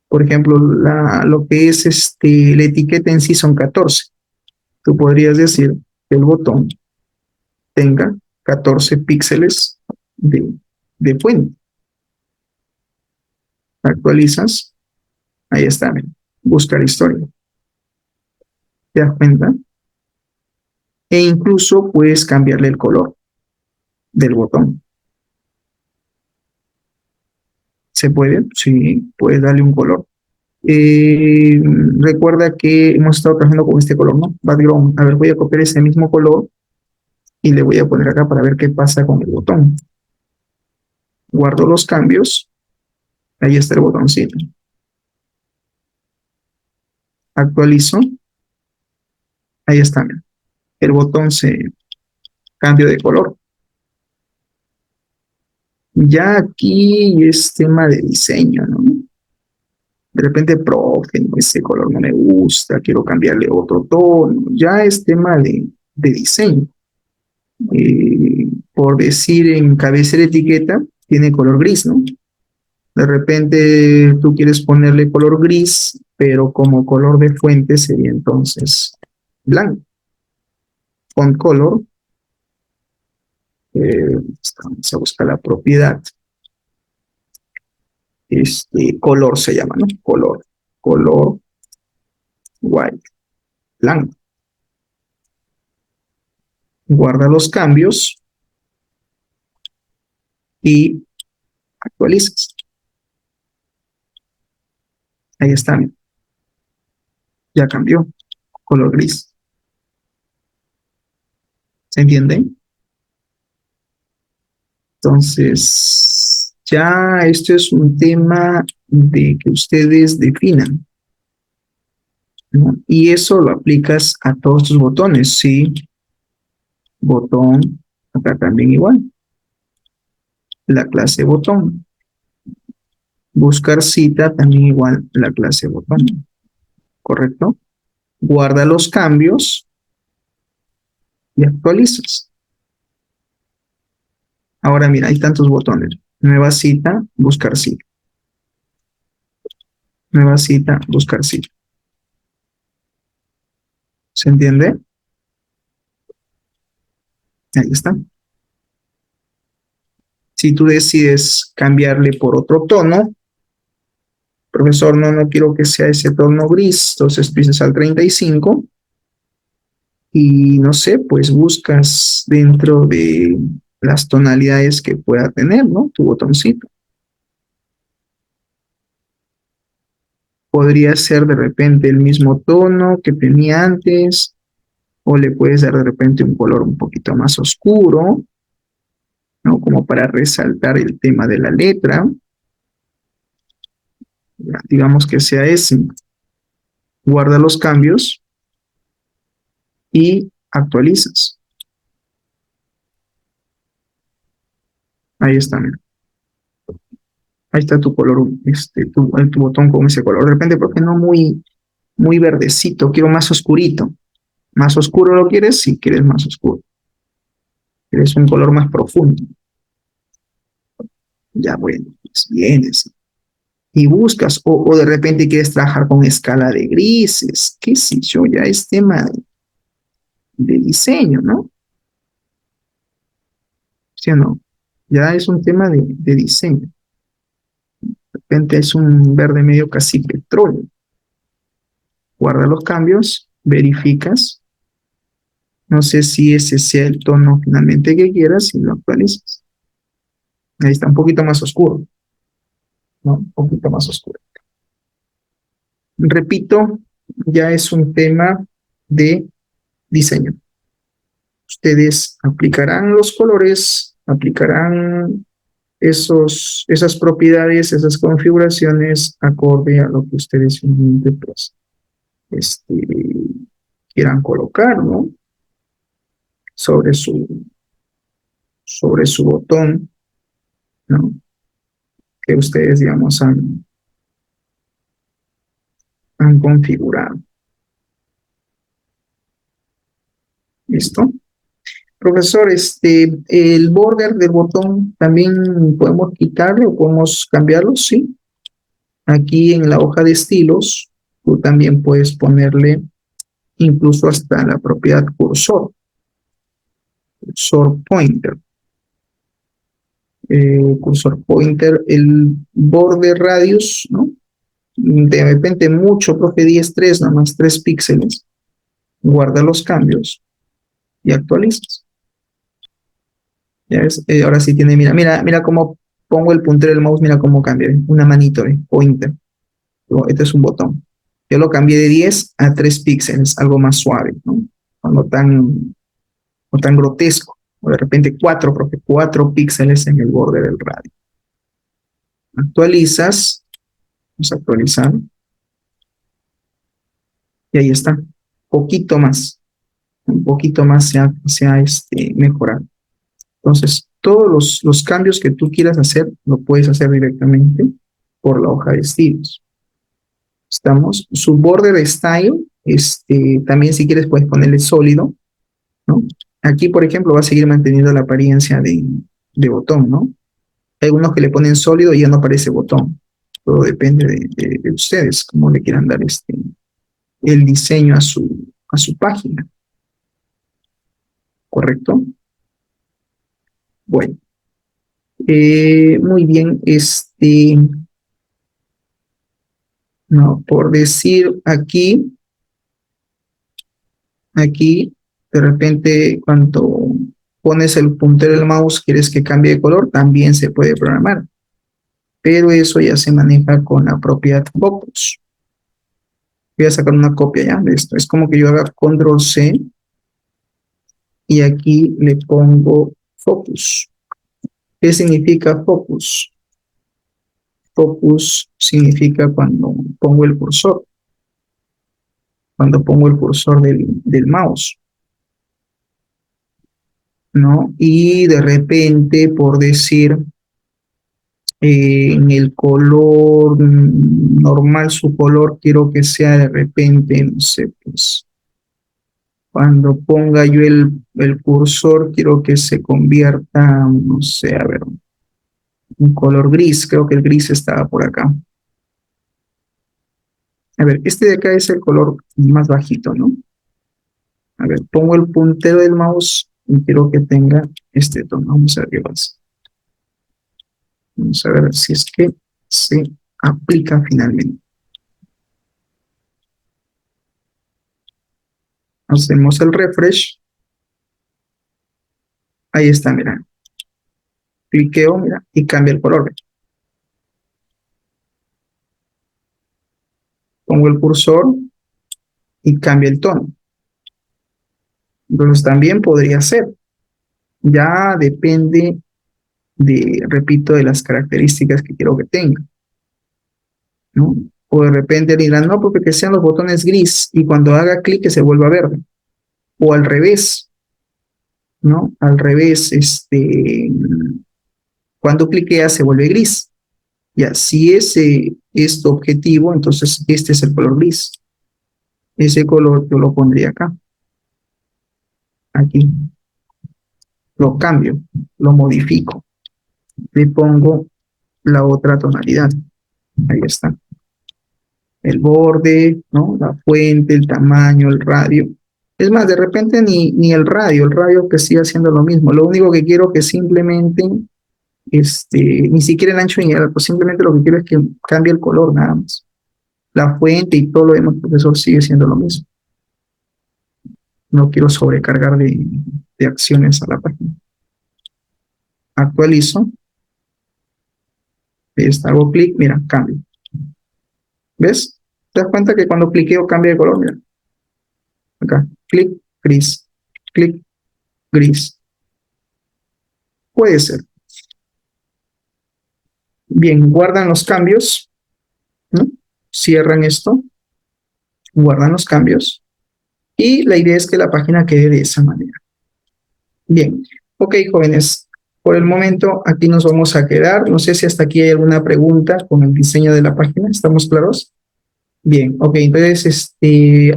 Por ejemplo, lo que es la etiqueta en sí son 14. Tú podrías decir que el botón tenga 14 píxeles de fuente. Actualizas, ahí está, ven. Buscar historia. ¿Te das cuenta? E incluso puedes cambiarle el color del botón. ¿Se puede? Sí, puedes darle un color. Recuerda que hemos estado trabajando con este color, ¿no? Background. A ver, voy a copiar ese mismo color y le voy a poner acá para ver qué pasa con el botón. Guardo los cambios. Ahí está el botoncito. Actualizo. Ahí está. El botón se cambia de color. Ya aquí es tema de diseño, ¿no? De repente, profe, no, ese color no me gusta, quiero cambiarle otro tono. Ya es tema de diseño. Por decir, en cabecera etiqueta tiene color gris, ¿no? De repente tú quieres ponerle color gris, pero como color de fuente sería entonces blanco. Font color, vamos a buscar la propiedad. Color se llama, ¿no? Color white, blanco. Guarda los cambios y actualizas. Ahí está, ya cambió, color gris. ¿Se entiende? Entonces, ya esto es un tema de que ustedes definan, ¿no? Y eso lo aplicas a todos tus botones, sí. Botón, acá también igual. La clase botón. Buscar cita también igual la clase botón. ¿Correcto? Guarda los cambios y actualizas. Ahora mira, hay tantos botones. Nueva cita, buscar cita. Nueva cita, buscar cita. ¿Se entiende? Ahí está. Si tú decides cambiarle por otro tono, profesor, no quiero que sea ese tono gris, entonces dices al 35 y no sé, pues buscas dentro de las tonalidades que pueda tener, ¿no? Tu botoncito. Podría ser de repente el mismo tono que tenía antes, o le puedes dar de repente un color un poquito más oscuro, ¿no? Como para resaltar el tema de la letra. Ya, digamos que sea ese. Guarda los cambios y actualizas. Ahí está, mira. Ahí está tu color, tu botón con ese color. De repente, porque no muy verdecito, quiero más oscurito. ¿Más oscuro lo quieres? Sí, quieres más oscuro. Quieres un color más profundo. Ya, bueno, pues vienes y buscas, o de repente quieres trabajar con escala de grises, qué sé yo, ya es tema de diseño, ¿no? ¿Sí o no? Ya es un tema de diseño. De repente es un verde medio casi petróleo. Guarda los cambios, verificas. No sé si ese sea el tono finalmente que quieras y lo actualizas. Ahí está un poquito más oscuro, ¿no? Un poquito más oscuro. Repito, ya es un tema de diseño. Ustedes aplicarán los colores, aplicarán esas propiedades, esas configuraciones acorde a lo que ustedes finalmente pues, este, quieran colocar, ¿no? Sobre su botón, ¿no? Que ustedes, digamos, han configurado. ¿Listo? Profesor, el border del botón también podemos quitarlo o podemos cambiarlo, sí. Aquí en la hoja de estilos, tú también puedes ponerle incluso hasta la propiedad cursor pointer. Cursor pointer, el border radius, ¿no? De repente mucho, profe, 10, 3, nada más 3 píxeles. Guarda los cambios y actualizas. ¿Ya ves? Ahora sí tiene, mira cómo pongo el puntero del mouse, mira cómo cambia, una manito, pointer. Este es un botón. Yo lo cambié de 10 a 3 píxeles, algo más suave, ¿no? No tan grotesco. O de repente 4, porque 4 píxeles en el borde del radio. Actualizas, vamos a actualizar, y ahí está, un poquito más se ha mejorado. Entonces, todos los cambios que tú quieras hacer, lo puedes hacer directamente por la hoja de estilos. Estamos, su border style, también si quieres puedes ponerle sólido, ¿no? Aquí, por ejemplo, va a seguir manteniendo la apariencia de botón, ¿no? Hay algunos que le ponen sólido y ya no aparece botón. Todo depende de ustedes, cómo le quieran dar el diseño a su página. ¿Correcto? Bueno. Muy bien, no, por decir aquí, de repente cuando pones el puntero del mouse, quieres que cambie de color, también se puede programar. Pero eso ya se maneja con la propiedad focus. Voy a sacar una copia ya de esto. Es como que yo haga control C y aquí le pongo focus. ¿Qué significa focus? Focus significa cuando pongo el cursor. Cuando pongo el cursor del mouse, ¿no? Y de repente, por decir, en el color normal, su color, quiero que sea de repente, no sé, pues, cuando ponga yo el cursor, quiero que se convierta, no sé, a ver, un color gris, creo que el gris estaba por acá. A ver, este de acá es el color más bajito, ¿no? A ver, pongo el puntero del mouse y quiero que tenga este tono. Vamos a ver qué pasa. Vamos a ver si es que se aplica finalmente. Hacemos el refresh. Ahí está, mira. Cliqueo, mira, y cambia el color. Pongo el cursor y cambia el tono. Entonces también podría ser. Ya depende repito, de las características que quiero que tenga, ¿no? O de repente dirán, no, porque que sean los botones gris y cuando haga clic que se vuelva verde. O al revés, ¿no? Al revés, cuando cliquea se vuelve gris. Ya, si ese es tu objetivo, entonces este es el color gris. Ese color yo lo pondría acá. Aquí. Lo cambio, lo modifico. Le pongo la otra tonalidad. Ahí está. El borde, ¿no? La fuente, el tamaño, el radio. Es más, de repente ni el radio que siga haciendo lo mismo. Lo único que quiero que simplemente, ni siquiera el ancho ni el alto, simplemente lo que quiero es que cambie el color nada más. La fuente y todo lo demás, profesor, sigue siendo lo mismo. No quiero sobrecargar de acciones a la página. Actualizo. Hago clic, mira, cambio. ¿Ves? ¿Te das cuenta que cuando cliqueo cambia de color? Mira. Acá, clic, gris. Clic, gris. Puede ser. Bien, guardan los cambios, ¿no? Cierran esto, guardan los cambios. Y la idea es que la página quede de esa manera. Bien, ok, jóvenes. Por el momento, aquí nos vamos a quedar. No sé si hasta aquí hay alguna pregunta con el diseño de la página. ¿Estamos claros? Bien, ok. Entonces,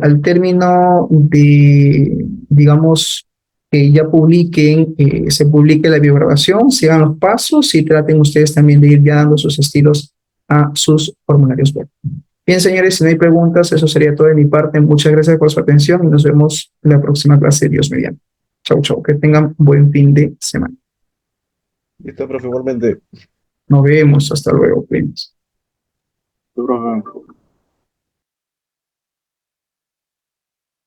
al término de, digamos, que ya publiquen, se publique la biograbación, sigan los pasos y traten ustedes también de ir ya dando sus estilos a sus formularios web. Bien, señores, si no hay preguntas, eso sería todo de mi parte. Muchas gracias por su atención y nos vemos en la próxima clase. Dios mediante. Chau, chau. Que tengan buen fin de semana. Listo, profe, igualmente. Nos vemos. Hasta luego. Primos. Profe.